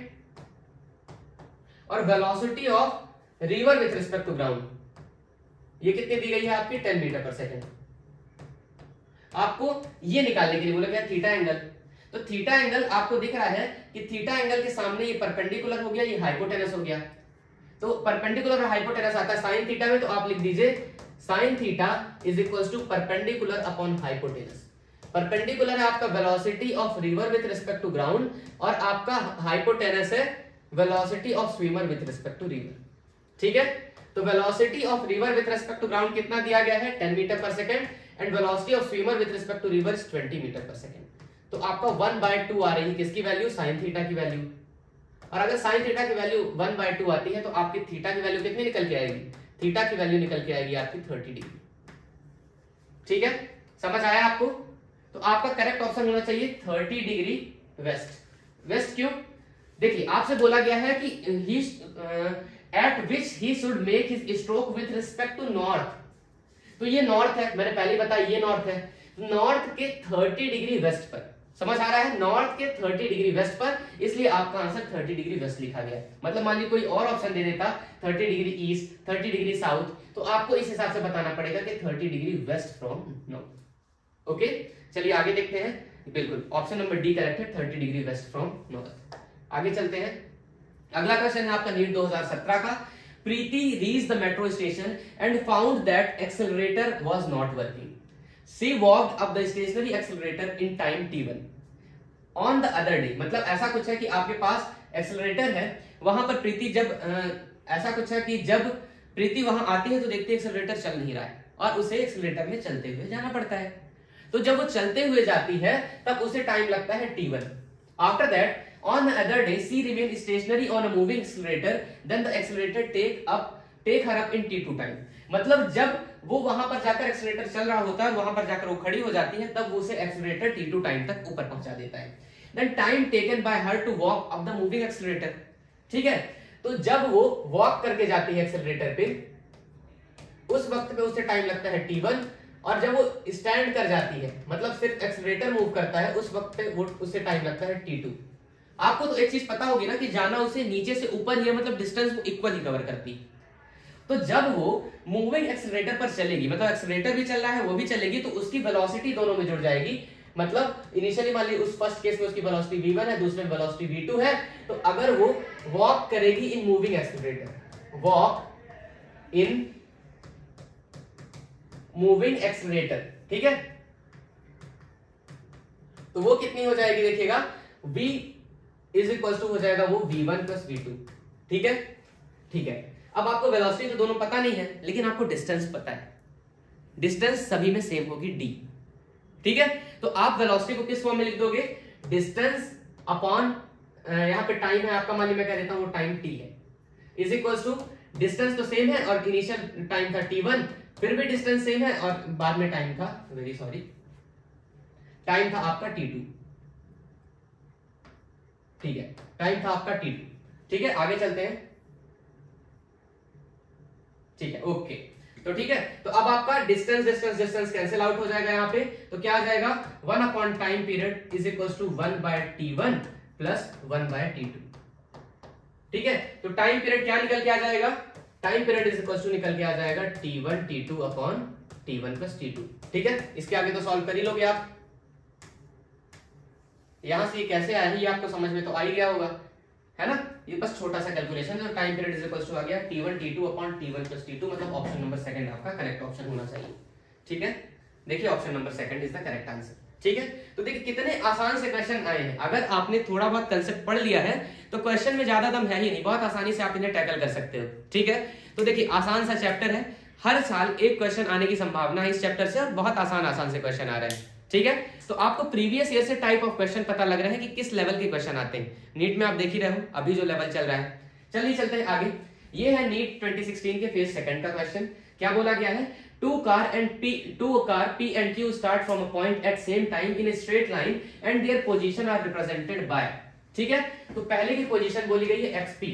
और velocity of river with respect to ground ये कितनी दी गई है आपकी? 10 मीटर/सेकंड। आपको ये निकालने के लिए बोला गया थीटा एंगल। तो थीटा एंगल आपको दिख रहा है कि थीटा एंगल के सामने ये परपेंडिकुलर हो गया, ये हाइपोटेनस हो गया। तो परपेंडिकुलर और हाइपोटेनस आता है साइन थीटा में, तो आप लिख दीजिए sine theta is equal to perpendicular upon hypotenuse. Perpendicular है आपका velocity of river with respect to ground, और आपका हाइपोटेनस है velocity of swimmer with respect to river. ठीक है, तो velocity of river with respect to ground कितना दिया गया है? 10 मीटर/सेकंड, and velocity of swimmer with respect to river is 20 मीटर/सेकंड। तो आपका 1/2 आ रही है किसकी वैल्यू? साइन थीटा की वैल्यू। और अगर साइन थीटा की वैल्यू 1/2 आती है तो आपकी थीटा की वैल्यू कितनी निकल के आएगी? थीटा की वैल्यू निकल के आएगी आपकी 30 डिग्री। ठीक है, समझ आया आपको? तो आपका करेक्ट ऑप्शन होना चाहिए 30 डिग्री वेस्ट। वेस्ट क्यों? देखिए, आपसे बोला गया है कि he at which he should make his stroke with respect to north. तो ये नॉर्थ है, मैंने पहले बताया ये नॉर्थ है, नॉर्थ के 30 डिग्री वेस्ट पर। समझ आ रहा है? नॉर्थ के 30 डिग्री वेस्ट पर, इसलिए आपका आंसर 30 डिग्री वेस्ट लिखा गया। मतलब मान लीजिए कोई और ऑप्शन दे देता 30 डिग्री ईस्ट, 30 डिग्री साउथ, तो आपको इस हिसाब से बताना पड़ेगा कि 30 degree west from north. Okay, चलिए आगे देखते हैं। बिल्कुल ऑप्शन नंबर डी करेक्ट है, 30 डिग्री वेस्ट फ्रॉम नॉर्थ। आगे चलते हैं। अगला क्वेश्चन है आपका नीट 2017 का। Preeti reach the metro station and found that accelerator was not working. She walked up the stationary accelerator in time t1 on the other day. मतलब ऐसा कुछ है कि आपके पास एक्सेलरेटर है, वहां पर प्रीति जब ऐसा कुछ है कि जब प्रीति वहां आती है तो देखती है एक्सेलरेटर चल नहीं रहा है और उसे एक्सेलरेटर में चलते हुए जाना पड़ता है। तो जब वो चलते हुए जाती है तब उसे टाइम लगता है t1। After that on the other day she remained stationary on a moving accelerator, then the accelerator take her up in t2 time। मतलब जब वो वहां पर जाकर एक्सेलरेटर चल रहा होता है, वहां पर जाकर वो खड़ी हो जाती है, तब वो उसे एक्सेलरेटर t2 टाइम तक ऊपर पहुंचा देता है। then time taken by her to walk up the moving accelerator। ठीक है, तो जब वो वॉक करके जाती है एक्सेलरेटर पे, उस वक्त पे उसे टाइम लगता है t1, और जब वो स्टैंड कर जाती है, मतलब सिर्फ एक्सेलरेटर मूव करता है, उस वक्त पे वो उसे टाइम लगता है t2। आपको तो एक चीज पता होगी ना कि जाना उसे नीचे से ऊपर ही है, मतलब डिस्टेंस को इक्वल ही कवर करती है। तो जब वो मूविंग एक्सेलरेटर पर चलेगी, मतलब एक्सेलरेटर भी चल रहा है वो भी चलेगी, तो उसकी वेलोसिटी दोनों में जुड़ जाएगी। मतलब इनिशियली मान ली उस फर्स्ट केस में उसकी वेलोसिटी v1 है, दूसरे में वेलोसिटी v2 है। तो अगर वो वॉक करेगी in moving accelerator, walk in moving accelerator, ठीक है, तो वो कितनी हो जाएगी देखिएगा, v इज इक्वल टू हो जाएगा वो v1 प्लस v2। ठीक है, ठीक है। अब आपको वेलोसिटी तो दोनों पता नहीं है, लेकिन आपको डिस्टेंस पता है। डिस्टेंस सभी में सेम होगी d। ठीक है, तो आप वेलोसिटी को किस फॉर्म में लिख दोगे, डिस्टेंस अपॉन यहां पे टाइम है आपका, मान ली मैं कह देता हूं वो टाइम t है, इज इक्वल टू डिस्टेंस तो सेम है और इनिशियल टाइम था t1, फिर भी डिस्टेंस सेम है और बाद में टाइम था, वेरी सॉरी, टाइम था आपका t2। ठीक है, टाइम था आपका t2। ठीक है, आगे चलते हैं। ठीक है, ओके, तो ठीक है, तो अब आपका distance distance distance cancel out हो जाएगा यहाँ पे, तो क्या आ जाएगा, 1 upon time period is equal to 1 by t1 plus 1 by t2। ठीक है, तो टाइम पीरियड क्या निकल के आ जाएगा, time period is equal to निकल के आ जाएगा t1 t2 upon t1 plus t2। ठीक है, इसके आगे तो सॉल्व कर ही लोगे आप। यहां से ये कैसे आया है ये आपको समझ में तो आ ही गया होगा, है ना। ये बस छोटा सा कैलकुलेशन है। Time period is equal to आ गया t1 t2 upon t1 plus t2, मतलब ऑप्शन नंबर सेकंड आपका करेक्ट ऑप्शन होना चाहिए। ठीक है, देखिए option number second is the correct answer. ठीक है, तो देखिए कितने आसान से क्वेश्चन आए हैं। अगर आपने थोड़ा बहुत कंसेप्ट पढ़ लिया है तो क्वेश्चन में ज्यादा दम है ही नहीं, बहुत आसानी से आप इन्हें टैकल कर सकते हो। ठीक है, तो देखिए आसान सा चैप्टर है, हर साल एक क्वेश्चन आने की संभावना है इस चैप्टर से, और बहुत आसान आसान से क्वेश्चन आ रहे हैं। ठीक है, तो आपको प्रीवियस ईयर से टाइप ऑफ क्वेश्चन पता लग रहा है कि किस लेवल के क्वेश्चन आते हैं। नीट में आप देख ही रहे हो अभी जो लेवल चल रहा है। चलिए चलते हैं आगे। ये है नीट 2016 के फेज सेकंड का क्वेश्चन। क्या बोला गया है, two car P and Q start from a point at same time in a straight line and their position are represented by। ठीक है, तो पहले की पोजीशन बोली गई है xp,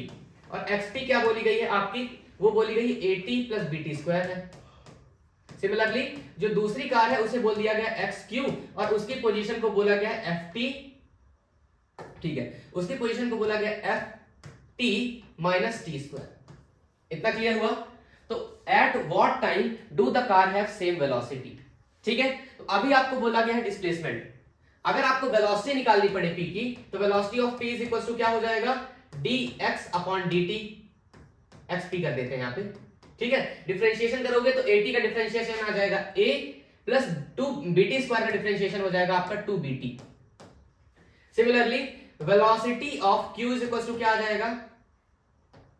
और xp क्या बोली गई है आपकी, वो बोली गई है at प्लस bt स्क्वायर है। सिमिलरली जो दूसरी कार है उसे बोल दिया गया xq, और उसकी पोजीशन को बोला गया ft। ठीक है, उसकी पोजीशन को बोला गया ft माइनस टी स्क्वायर। इतना क्लियर हुआ। तो at what time do the car have same velocity. ठीक है, तो अभी आपको बोला गया है डिस्प्लेसमेंट। अगर आपको वेलोसिटी निकालनी पड़े p की, तो velocity of p is equal to क्या हो जाएगा, dx अपॉन dt। xp कर देते हैं यहाँ पे। ठीक है, डिफरेंशिएशन करोगे तो at का डिफरेंशिएशन आ जाएगा a प्लस 2bt स्क्वायर का डिफरेंशिएशन हो जाएगा आपका 2bt। Similarly velocity of q is equal to क्या आ जाएगा,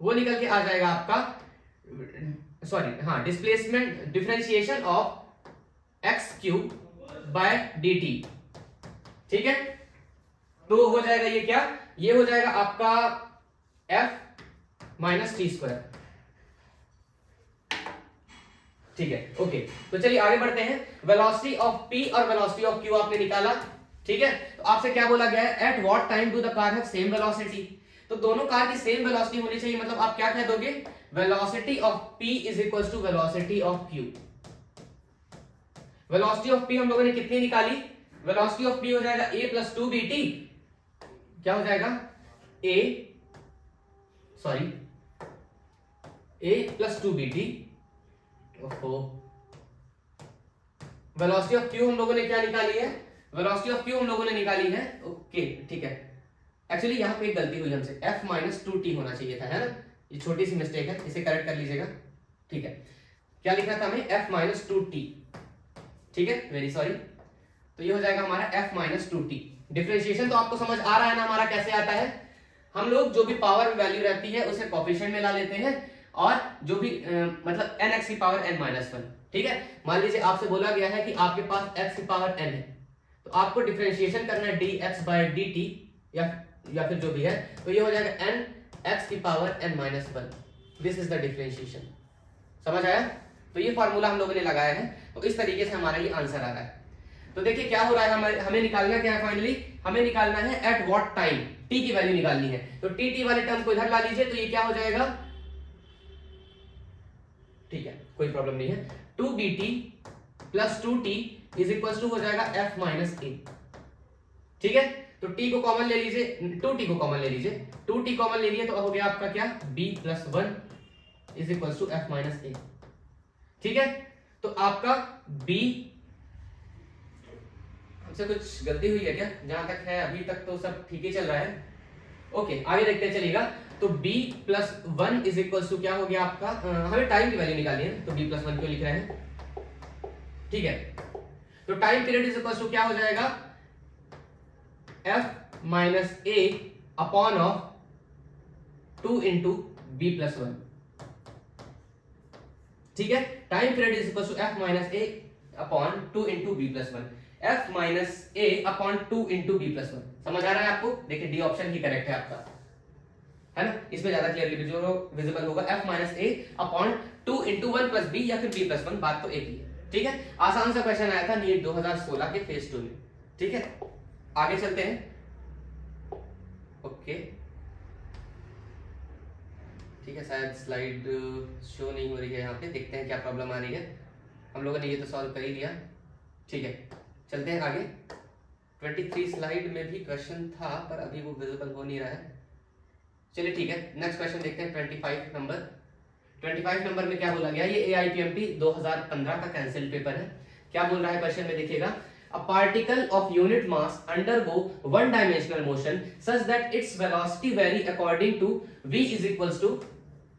वो निकल के आ जाएगा आपका, सॉरी हाँ, displacement differentiation of x cube by dt। ठीक है, तो हो जाएगा ये क्या, ये हो जाएगा आपका f माइनस टी स्क्वायर। ठीक है, ओके, तो चलिए आगे बढ़ते हैं। वेलोसिटी ऑफ p और वेलोसिटी ऑफ q आपने निकाला। ठीक है, तो आपसे क्या बोला गया है, at what time do the car have same velocity. तो दोनों कार की सेम वेलोसिटी होनी चाहिए, मतलब आप क्या कह दोगे, velocity of p is equal to velocity of q। Velocity of p हम लोगों ने कितनी निकाली, वेलोसिटी ऑफ p हो जाएगा a प्लस 2bt, क्या हो जाएगा a प्लस 2bt, ओहो वेलोसिटी ऑफ क्यू हम लोगों ने क्या निकाली है, वेलोसिटी ऑफ क्यू हम लोगों ने निकाली है। ओके ठीक है, एक्चुअली यहाँ पे एक गलती हुई हमसे, f माइनस 2t होना चाहिए था, है ना, ये छोटी सी मिस्टेक है, इसे करेक्ट कर लीजिएगा। ठीक है, क्या लिखना था हमें, f माइनस 2t, ठीक है, वेरी सॉरी। तो ये हो जाएगा हमारा f माइनस 2t। डिफरेंशिएशन तो आपको समझ आ रहा है ना हमारा कैसे आता है, हम लोग जो भी पावर वैल्यू रहती है उसे कोफिशिएंट में ला लेते हैं, और जो भी मतलब nx की पावर n माइनस 1, ठीक है। मान लीजिए आपसे बोला गया है कि आपके पास x की पावर n है, तो आपको डिफरेंशिएशन करना है dx बाय dt या फिर जो भी है, तो ये हो जाएगा n x की power n minus 1। This is the differentiation, समझ आया। तो ये फॉर्मूला हम लोगों ने लगाया है, तो इस तरीके से हमारा ये आंसर आ रहा है। तो देखिए क्या हो रहा है, हमें निकालना क्या है फाइनली, हमें निकालना है एट व्हाट टाइम, t की वैल्यू निकालनी है। तो टी वाले टर्म को इधर ला लीजिए, तो ये क्या हो जाएगा, ठीक है कोई प्रॉब्लम नहीं है, 2dt plus 2t is equal to हो जाएगा f माइनस a, ठीक है। तो t को कॉमन ले लीजिए, 2t को कॉमन ले लीजिए, 2t कॉमन ले लिए तो हो गया आपका क्या, b plus 1 is equal to f minus a, ठीक है। तो आपका b, हमसे कुछ गलती हुई है क्या, जहां तक है अभी तक तो सब ठीक ही चल रहा है। ओके आगे देखते चलिएगा। तो b plus 1 is equal to क्या हो गया आपका, हमें टाइम की वैल्यू निकालनी है, तो b प्लस 1 क्यों लिख रहे हैं, ठीक है। तो time period is equal to क्या हो जाएगा, f minus a upon of 2 into B plus 1, ठीक है। Time period is equal to f minus a upon 2 into B plus 1, f minus a upon 2 into B plus 1, समझ आ रहा है आपको। देखिए डी ऑप्शन ही करेक्ट है आपका, है ना, इसमें ज्यादा क्लियरली विजिबल होगा, f minus a upon 2 into 1 plus b या फिर b प्लस 1, बात तो एक ही है, ठीक है। आसान सा क्वेश्चन आया था नीट 2016 के फेज 2 में, ठीक है। आगे चलते हैं, ओके ठीक है, शायद स्लाइड शो नहीं हो रही है यहाँ पे, देखते हैं क्या प्रॉब्लम आ रही है। हम लोगों ने ये तो सॉल्व कर ही लिया, ठीक है। चलते हैं आगे, 23 स्लाइड में भी क्वेश्चन था पर अभी वो विजिबल हो नहीं रहा है, चलिए ठीक है। नेक्स्ट क्वेश्चन देखते हैं 25 नंबर। 25 नंबर में क्या बोला गया, ये AIPMP 2015 का कैंसिल पेपर है। क्या बोल रहा है क्वेश्चन में देखिएगा, a particle of unit mass undergo one dimensional motion such that its velocity vary according to v is equals to,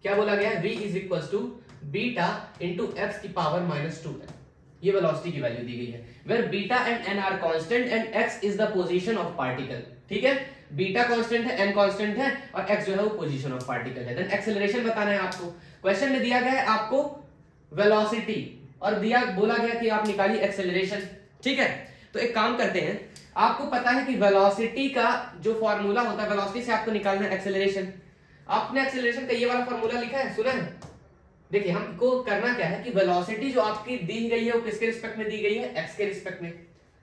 क्या बोला गया है, v is equals to beta into x की पावर माइनस 2n, ये velocity की value दी गई है, where beta and n are constant and x is the position of particle, ठीक है। बीटा कांस्टेंट है, n कांस्टेंट है और x जो है वो पोजीशन ऑफ पार्टिकल है। देन एक्सेलरेशन बताना है आपको, क्वेश्चन में दिया गया है आपको वेलोसिटी और बोला गया कि आप निकालिए एक्सेलरेशन, ठीक है। तो एक काम करते हैं, आपको पता है कि वेलोसिटी का जो फॉर्मूला होता है, वेलोसिटी से आपको निकालना है एक्सेलरेशन। आपने एक्सेलरेशन का ये वाला फॉर्मूला लिखा है, सुना है। देखिए हमको करना क्या है कि वेलोसिटी जो आपकी दी गई है वो किसके रिस्पेक्ट में दी गई है, एक्स के रिस्पेक्ट में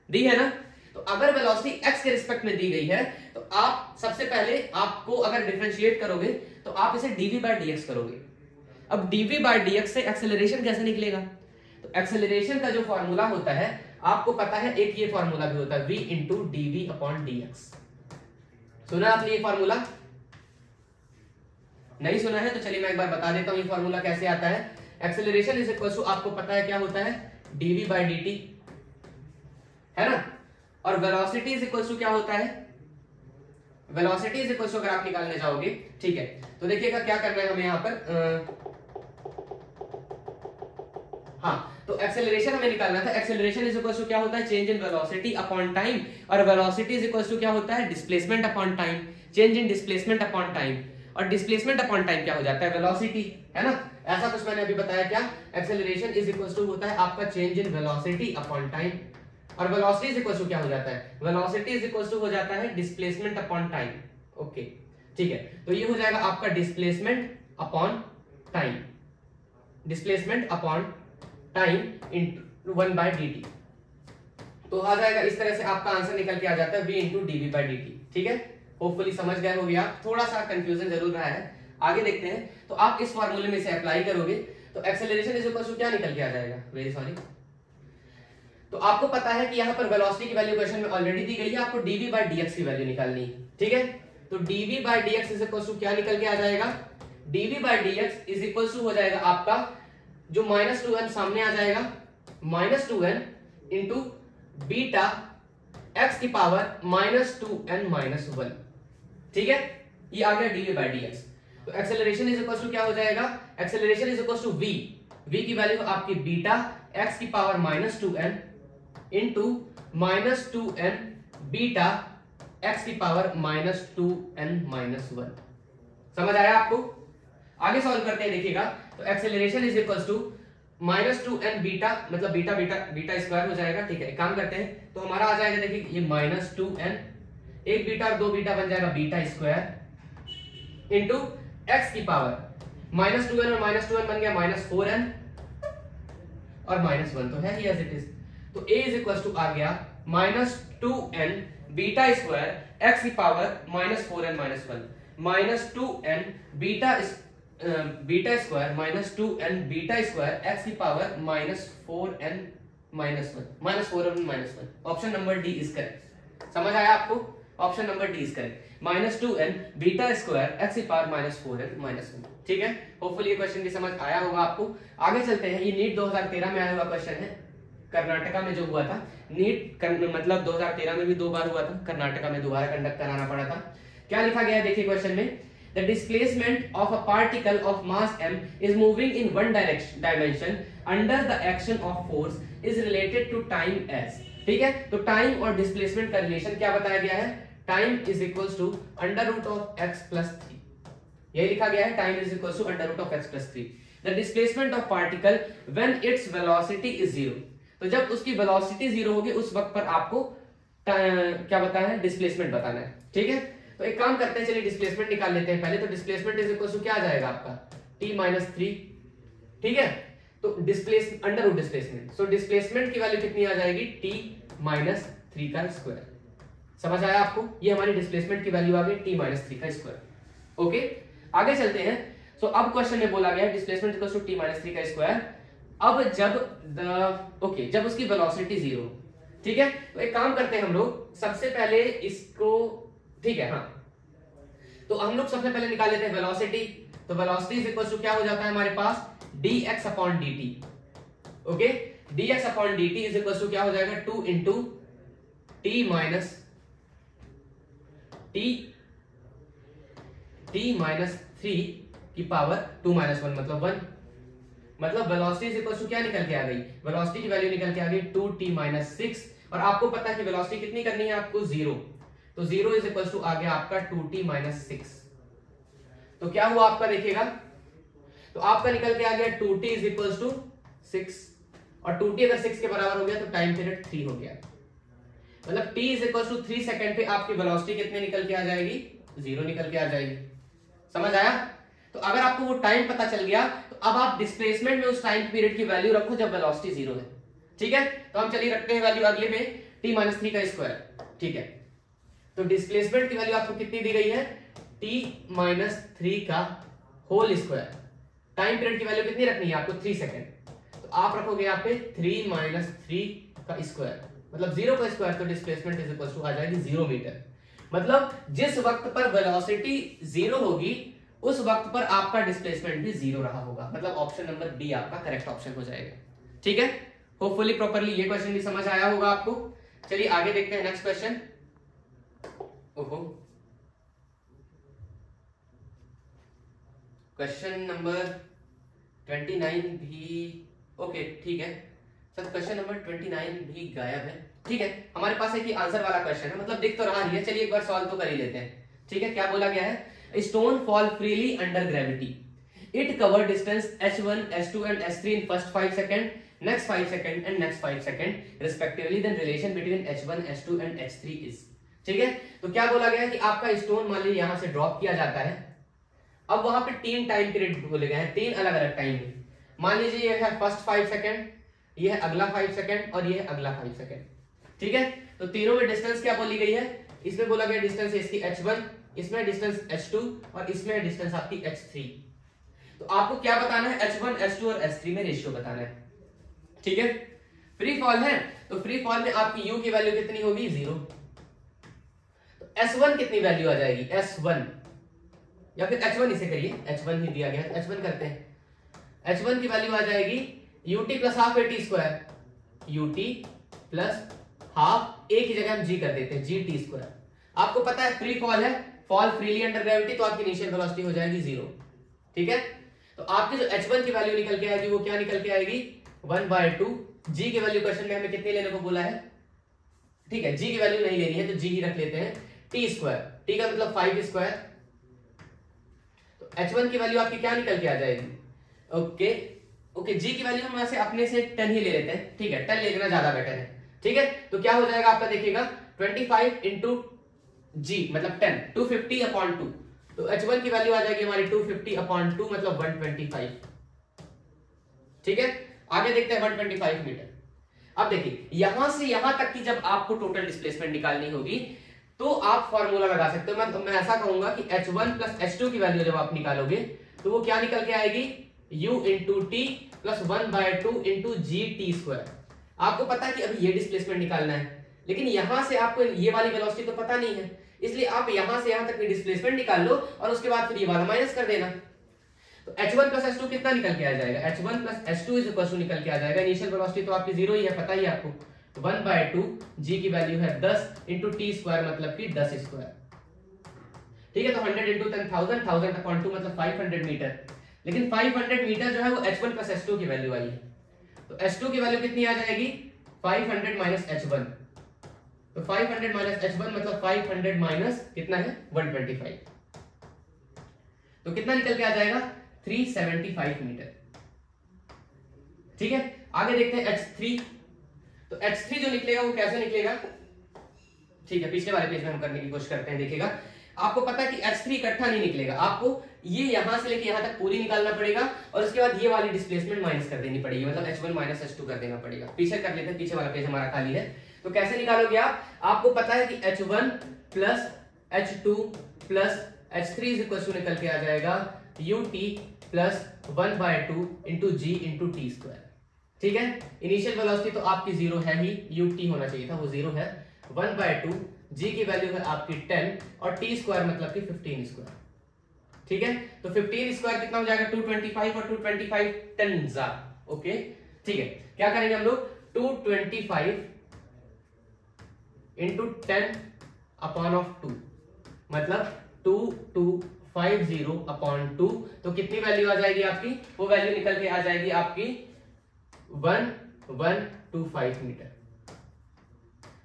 दी है ना। तो अगर वेलोसिटी एक्स के रिस्पेक्ट में दी गई है तो आप सबसे पहले आपको अगर डिफरेंशिएट करोगे तो आप इसे dv बाय dx करोगे। अब dv बाय dx से एक्सेलरेशन कैसे निकलेगा, तो एक्सेलरेशन का जो फॉर्मूला होता है आपको पता है, एक ये फॉर्मूला भी होता है v into dv upon dx। सुना आपने ये फॉर्मूला, नहीं सुना है तो चलिए मैं एक बार बता देता हूं ये फॉर्मूला कैसे आता है। एक्सेलरेशन इज इक्वल टू, आपको पता है क्या होता है, dv बाय dt, है ना। और वेलोसिटी इज इक्वल टू क्या होता है, वेलोसिटी इज इक्वल टू अगर आप निकालने जाओगे, ठीक है, तो देखिएगा क्या करना है हमें यहाँ पर, हाँ तो एक्सेलरेशन हमें निकालना था। एक्सेलरेशन इज इक्वल टू क्या होता है, change in velocity upon time, और वेलोसिटी इज इक्वल टू क्या होता है, displacement upon time, change in displacement upon time, और डिस्प्लेसमेंट अपॉन टाइम क्या हो जाता है, वेलोसिटी, है ना। ऐसा कुछ मैंने अभी बताया, क्या एक्सेलरेशन इज इक्वल टू होता है आपका change in velocity upon time, और वेलोसिटी इज इक्वल टू क्या हो जाता है, वेलोसिटी इज इक्वल टू हो जाता है डिस्प्लेसमेंट अपॉन टाइम। ओके ठीक है, तो ये हो जाएगा आपका displacement upon time, displacement upon time into 1 by dt। तो आ जाएगा इस तरह से आपका आंसर निकल के आ जाता है v into dv by dt, ठीक है। होपफुली समझ गए होगे आप, थोड़ा सा कंफ्यूजन जरूर रहा है। आगे देखते हैं, तो आप इस फॉर्मूले में से अप्लाई करोगे तो एक्सेलरेशन इज इक्वल टू क्या निकल के आ जाएगा, वेरी सॉरी। तो आपको पता है कि यहाँ पर वेलोसिटी की वैल्यू क्वेश्चन में ऑलरेडी दी गई है, आपको dv बाय dx की वैल्यू निकालनी है, ठीक है। तो dv by dx is equal to क्या निकल के आ जाएगा, dv by dx is equal to हो जाएगा आपका जो -2n सामने आ जाएगा, -2n इंटू बीटा एक्स की पावर -2n-1। ठीक है, ये आ गया डी बाई डी एक्स। तो एक्सेलरेशन इज इक्वल टू क्या हो जाएगा, acceleration is equal to V, V की वैल्यू आपकी बीटा एक्स की power -2n into -2n beta X की पावर -2n-1। समझ आया आपको? आगे सॉल्व करते हैं, देखिएगा। तो acceleration is equal to -2n beta, मतलब बीटा बीटा बीटा स्क्वायर हो जाएगा। ठीक है, काम करते हैं, तो हमारा आ जाएगा, देखिए ये -2n, एक बीटा और दो बीटा बन जाएगा बीटा स्क्वायर इंटू एक्स की पावर -2n और -2n बन गया -4n और -1 तो है ही एज इट इज। तो a इज इक्वल टू आ गया -2n बीटा स्क्वायर एक्स की power -4n-1 -2n beta beta square -2n beta square x की power -4n-1। Option number D is correct. समझ आया आपको? Option number D is correct, -2n beta square x की power -4n-1। ठीक है, hopefully ये question भी समझ आया होगा आपको। आगे चलते हैं, ये नीट 2013 में आया हुआ क्वेश्चन है, कर्नाटका में जो हुआ था। नीट मतलब 2013 में भी 2 बार हुआ था, कर्नाटका में दोबारा कंडक्ट कराना पड़ा था। क्या लिखा गया है देखिए क्वेश्चन में, the displacement of a particle of mass m is moving in one dimension under the action of force is related to time as. ठीक है, तो टाइम और डिस्प्लेसमेंट का रिलेशन क्या बताया गया है, time is equals to √(x+3), यही लिखा गया है, time is equals to √(x+3). The displacement of particle when its velocity is 0, तो जब उसकी वेलोसिटी 0 होगी उस वक्त पर आपको क्या बताना है, डिस्प्लेसमेंट बताना है। ठीक है, तो एक काम करते हैं, चलिए डिस्प्लेसमेंट निकाल लेते हैं पहले। तो डिस्प्लेसमेंट इज इक्वल्स टू क्या आ जाएगा आपका t-3। ठीक है, तो डिस्प्लेसमेंट, सो डिस्प्लेसमेंट की वैल्यू कितनी आ जाएगी, t-3 का स्क्वायर। समझ आया आपको? ये हमारी डिस्प्लेसमेंट की वैल्यू आ गई t-3 का स्क्वायर। ओके, आगे चलते हैं। सो अब क्वेश्चन में बोला गया है डिस्प्लेसमेंट इक्वल्स टू t-3 का स्क्वायर। अब जब जब उसकी वेलोसिटी 0, ठीक है, तो एक काम करते हैं हम लोग, सबसे पहले इसको, ठीक है, हाँ, तो हम लोग सबसे पहले निकाल लेते हैं वेलोसिटी। तो वेलोसिटी इज इक्वल्स टू क्या हो जाता है हमारे पास, dx/dt। Okay, dx/dt is equals to क्या हो जाएगा, 2 इंटू t-3 की पावर 2-1 मतलब 1। मतलब वेलोसिटी इज इक्वल्स टू क्या निकल के आ गई, वेलोसिटी की वैल्यू निकल के आ गई 2t-6। और आपको पता है कि वेलोसिटी कितनी करनी है आपको, 0। तो 0 इज इक्वल्स टू आ गया आपका 2t-6। तो क्या हुआ आपका, देखिएगा, तो आपका निकल के आ गया 2t इज इक्वल्स टू 6, और 2t अगर 6 के बराबर हो गया तो टाइम पीरियड 3 हो गया। मतलब t is equals to 3 second पे आपकी वेलोसिटी कितने निकल के आ जाएगी, 0 निकल के आ जाएगी। समझ आया? तो अगर आपको वो टाइम पता चल गया तो अब आप डिस्प्लेसमेंट में उस टाइम पीरियड की वैल्यू रखो जब वेलोसिटी 0 है। ठीक है, तो हम चलिए रखते हैं वैल्यू अगले में t-3 का स्क्वायर। ठीक है, तो डिस्प्लेसमेंट की वैल्यू आपको कितनी दी गई है, t-3 का होल स्क्वायर। टाइम पीरियड की वैल्यू कितनी रखनी है आपको, 3 सेकंड। तो आप रखोगे यहाँ पे 3 - 3 का स्क्वायर, मतलब 0 का स्क्वायर, तो डिस्प्लेसमेंट इज इक्वल टू आ जाएगी 0 मीटर। मतलब जिस वक्त पर वेलोसिटी 0 होगी उस वक्त पर आपका डिस्प्लेसमेंट भी 0 रहा होगा। मतलब ऑप्शन नंबर बी आपका करेक्ट ऑप्शन हो जाएगा। ठीक है, होपफुली प्रॉपर्ली ये क्वेश्चन भी समझ आया होगा आपको। चलिए आगे देखते हैं नेक्स्ट क्वेश्चन। ओहो, क्वेश्चन नंबर 29 भी, ओके ठीक है सर, क्वेश्चन नंबर 29 भी गायब है। ठीक है, हमारे पास एक ही आंसर वाला क्वेश्चन है, मतलब दिख तो रहा नहीं है। चलिए एक बार सॉल्व तो कर ही लेते हैं। ठीक है, क्या बोला गया है, stone fall freely under gravity, it cover distance h1, h2 and h3 in first 5 seconds, next 5 seconds and next 5 seconds respectively, then relation between h1, h2 and h3 is। ठीक है, तो क्या बोला गया है कि आपका स्टोन मान लीजिए यहां से ड्रॉप किया जाता है। अब वहां पे 3 टाइम पीरियड बोले गए हैं, 3 अलग अलग टाइम में। मान लीजिए ये है फर्स्ट 5 सेकंड, ये है अगला 5 सेकंड और ये है अगला 5 सेकंड। ठीक है, तो तीनों में डिस्टेंस क्या बोली गई है, इसमें बोला गया डिस्टेंस इसकी h1, इसमें डिस्टेंस h2 और इसमें डिस्टेंस आपकी h3। तो आपको क्या बताना है, h1, h2 और h3 में रेशियो बताना है। ठीक है, फ्री फॉल है तो फ्री फॉल में आपकी u की वैल्यू कितनी होगी, 0। तो s1 कितनी वैल्यू आ जाएगी, s1, या फिर h1 इसे करिए, h1 ही दिया गया है, h1 करते हैं। h1 की वैल्यू आ जाएगी ut + ½ at² ut plus half, एक ही जगह हम जी कर देते हैं, जी टी स्क्वायर। आपको पता है फ्री फॉल है, फॉल फ्रीली अंडर ग्रेविटी, तो आपकी इनिशियल वेलोसिटी हो जाएगी 0। ठीक है, तो आपकी जो h1 की वैल्यू निकल के आएगी वो क्या निकल के आएगी 1/2। जी की वैल्यू क्वेश्चन में हमें कितनी लेने को बोला है, ठीक है, जी की वैल्यू नहीं लेनी है तो जी ही रख लेते हैं, टी स्क्वायर, टी का मतलब 5 स्क्वायर। तो h1 की वैल्यू आपकी क्या निकल के आ जाएगी, ओके, जी की वैल्यू हम वैसे अपने से 10 ही ले लेते हैं, ठीक है, 10 ले लेना ज्यादा बेटर है। ठीक है, तो क्या हो जाएगा आपका, देखिएगा 25 इंटू जी मतलब 10, 250/2, तो h1 की वैल्यू आ जाएगी हमारी 250/2 मतलब 125। ठीक है, आगे देखते हैं 125 मीटर। अब देखिए यहां से यहां तक की जब आपको टोटल डिस्प्लेसमेंट निकालनी होगी तो आप फॉर्मूला लगा सकते हो। मैं ऐसा कहूंगा कि h1 प्लस h2 की वैल्यू जब आप निकालोगे तो वो क्या निकल के आएगी, u into T plus 1/2 into G T square. आपको पता है कि अभी ये डिस्प्लेसमेंट निकालना है, लेकिन यहां से आपको ये वाली वेलोसिटी तो पता नहीं है, इसलिए आप यहां से यहां तक की डिस्प्लेसमेंट निकाल लो और उसके बाद फिर ये वाला माइनस कर देना। तो h1 प्लस h2 कितना निकल के आ जाएगा, h1 plus h2 is equal to निकल के आ जाएगा, इनिशियल वेलोसिटी तो आपकी 0 ही है, पता ही है आपको, 1/2 जी की वैल्यू है 10 इंटू टी स्क्वायर मतलब कि 10 स्क्वायर। ठीक है, तो 100 इंटू 10,000, 1000/2 मतलब 500 मीटर। लेकिन 500 मीटर जो है वो h1 प्लस h2 की वैल्यू आई है, तो h2 की वैल्यू कितनी आ जाएगी 500 माइनस h1, तो 500 माइनस h1 मतलब 500 माइनस कितना है 125, तो कितना निकल के आ जाएगा 375 मीटर। ठीक है, आगे देखते हैं h3। तो h3 जो निकलेगा वो कैसे निकलेगा, ठीक है, पिछले वाले पेज में हम करने की कोशिश करते हैं। देखिएगा आपको पता है कि h3 इकट्ठा नहीं निकलेगा, आपको ये यहां से लेके यहां तक पूरी निकालना पड़ेगा और उसके बाद ये वाली डिस्प्लेसमेंट माइनस कर देनी पड़ेगी, मतलब h1 माइनस h2 कर देना पड़ेगा। पीछे कर लेते हैं, पीछे वाला पेज हमारा खाली है। तो कैसे निकालोगे आप, आपको पता है कि h1 plus h2 plus h3 is equal to निकल के आ जाएगा ut plus 1/2 into G into T square. ठीक है, इनिशियल वेलोसिटी तो आपकी 0 है ही, ut होना चाहिए था, वो 0 है, 1/2 जी की वैल्यू है आपकी 10 और टी स्क्वायर मतलब कि 15 स्क्वायर। ठीक है, तो 15 स्क्वायर कितना हो जाएगा 225 और 225 टन्स। ओके, ठीक है, क्या करेंगे हम लोग 225 इंटू 10/2 मतलब 2250/2, तो कितनी वैल्यू आ जाएगी आपकी, वो वैल्यू निकल के आ जाएगी आपकी 1125 मीटर।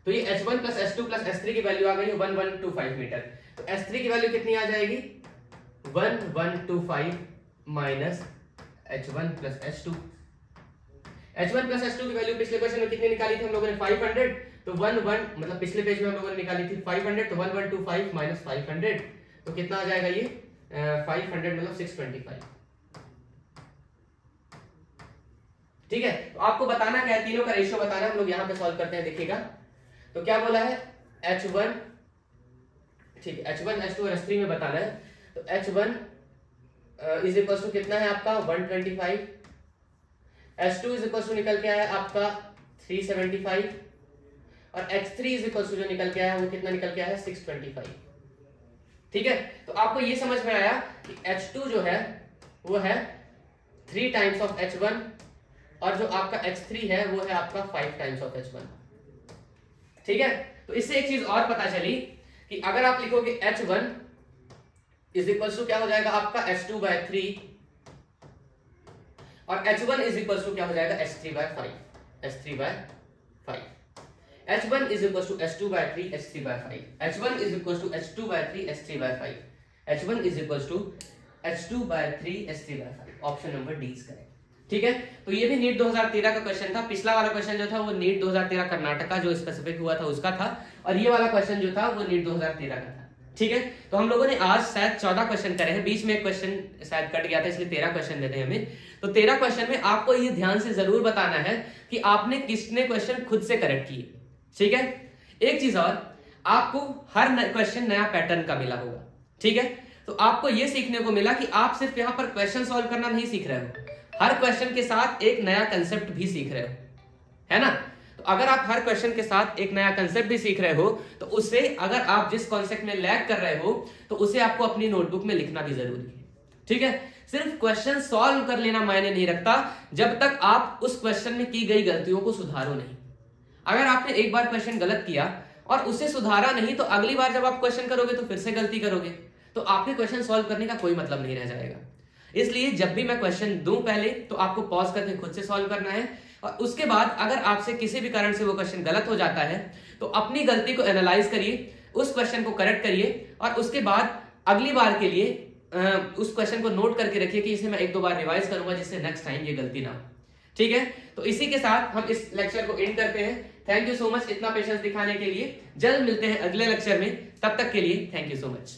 तो ये h1 plus h2 plus h3 की वैल्यू आ गई 1125 मीटर। तो h3 की वैल्यू कितनी आ जाएगी 1125 minus h1 plus h2। h1 plus h2 की वैल्यू पिछले क्वेश्चन में कितनी निकाली थी हम लोगों ने 500, तो 11 मतलब पिछले पेज में हम लोगों ने निकाली थी 500, तो 1125 माइनस 500 तो कितना आ जाएगा ये 500 मतलब 625। ठीक है, तो आपको बताना क्या है, तीनों का रेशियो बताना है, हम लोग यहां पे सॉल्व करते हैं। देखिएगा तो क्या बोला है h1, ठीक है, h1 h2 और h3 में बताना है। तो h1 इज इक्वल टू कितना है आपका 125, h2 इज इक्वल टू निकल के आया आपका 375 और h3 इज इक्वल टू जो निकल के आया वो कितना निकल के आया 625। ठीक है, तो आपको ये समझ में आया कि h2 जो है वो है 3 टाइम्स ऑफ h1 और जो आपका h3 है वो है आपका 5 टाइम्स ऑफ h1। ठीक है, तो इससे एक चीज और पता चली कि अगर आप लिखोगे h1 इज इक्वल टू क्या हो जाएगा आपका h2/3 और h1 इज इक्वल टू क्या हो जाएगा h3/5, h3/5। h1 is equal to h2/3 h3/5, h1 is equal to h2/3 h3/5, h1 is equal to h2/3 h3/5। Option number D is correct. ठीक है, तो ये भी नीट 2013 का क्वेश्चन था। पिछला वाला क्वेश्चन जो था वो नीट 2013 कर्नाटक का जो स्पेसिफिक हुआ था उसका था, और ये वाला क्वेश्चन जो था वो नीट 2013 का था। ठीक है, तो हम लोगों ने आज शायद 14 क्वेश्चन करे हैं, बीच में एक क्वेश्चन शायद कट गया था इसलिए 13 क्वेश्चन देते हैं हमें। तो 13 क्वेश्चन में आपको ये ध्यान से जरूर बताना है कि आपने किसने क्वेश्चन खुद से करेक्ट किए। ठीक है, एक चीज और, आपको हर क्वेश्चन नया पैटर्न का मिला होगा। ठीक है, तो आपको यह सीखने को मिला कि आप सिर्फ यहां पर क्वेश्चन सॉल्व करना नहीं सीख रहे हो, हर क्वेश्चन के साथ एक नया कंसेप्ट भी सीख रहे हो, है ना। तो अगर आप हर क्वेश्चन के साथ एक नया कंसेप्ट भी सीख रहे हो तो उससे अगर आप जिस कॉन्सेप्ट में लैग कर रहे हो तो उसे आपको अपनी नोटबुक में लिखना भी जरूरी है। ठीक है, सिर्फ क्वेश्चन सॉल्व कर लेना मायने नहीं रखता जब तक आप उस क्वेश्चन में की गई गलतियों को सुधारो नहीं। अगर आपने एक बार क्वेश्चन गलत किया और उसे सुधारा नहीं तो अगली बार जब आप क्वेश्चन करोगे तो फिर से गलती करोगे, तो आपके क्वेश्चन सॉल्व करने का कोई मतलब नहीं रह जाएगा। इसलिए जब भी मैं क्वेश्चन दूं पहले तो आपको पॉज करके खुद से सॉल्व करना है, और उसके बाद अगर आपसे किसी भी कारण से वो क्वेश्चन गलत हो जाता है तो अपनी गलती को एनालाइज करिए, उस क्वेश्चन को करेक्ट करिए, और उसके बाद अगली बार के लिए उस क्वेश्चन को नोट करके रखिए कि इसे मैं 1-2 बार रिवाइज करूंगा जिससे नेक्स्ट टाइम ये गलती ना हो। ठीक है, तो इसी के साथ हम इस लेक्चर को एंड करते हैं। थैंक यू सो मच इतना पेशेंस दिखाने के लिए। जल्द मिलते हैं अगले लेक्चर में, तब तक के लिए थैंक यू सो मच।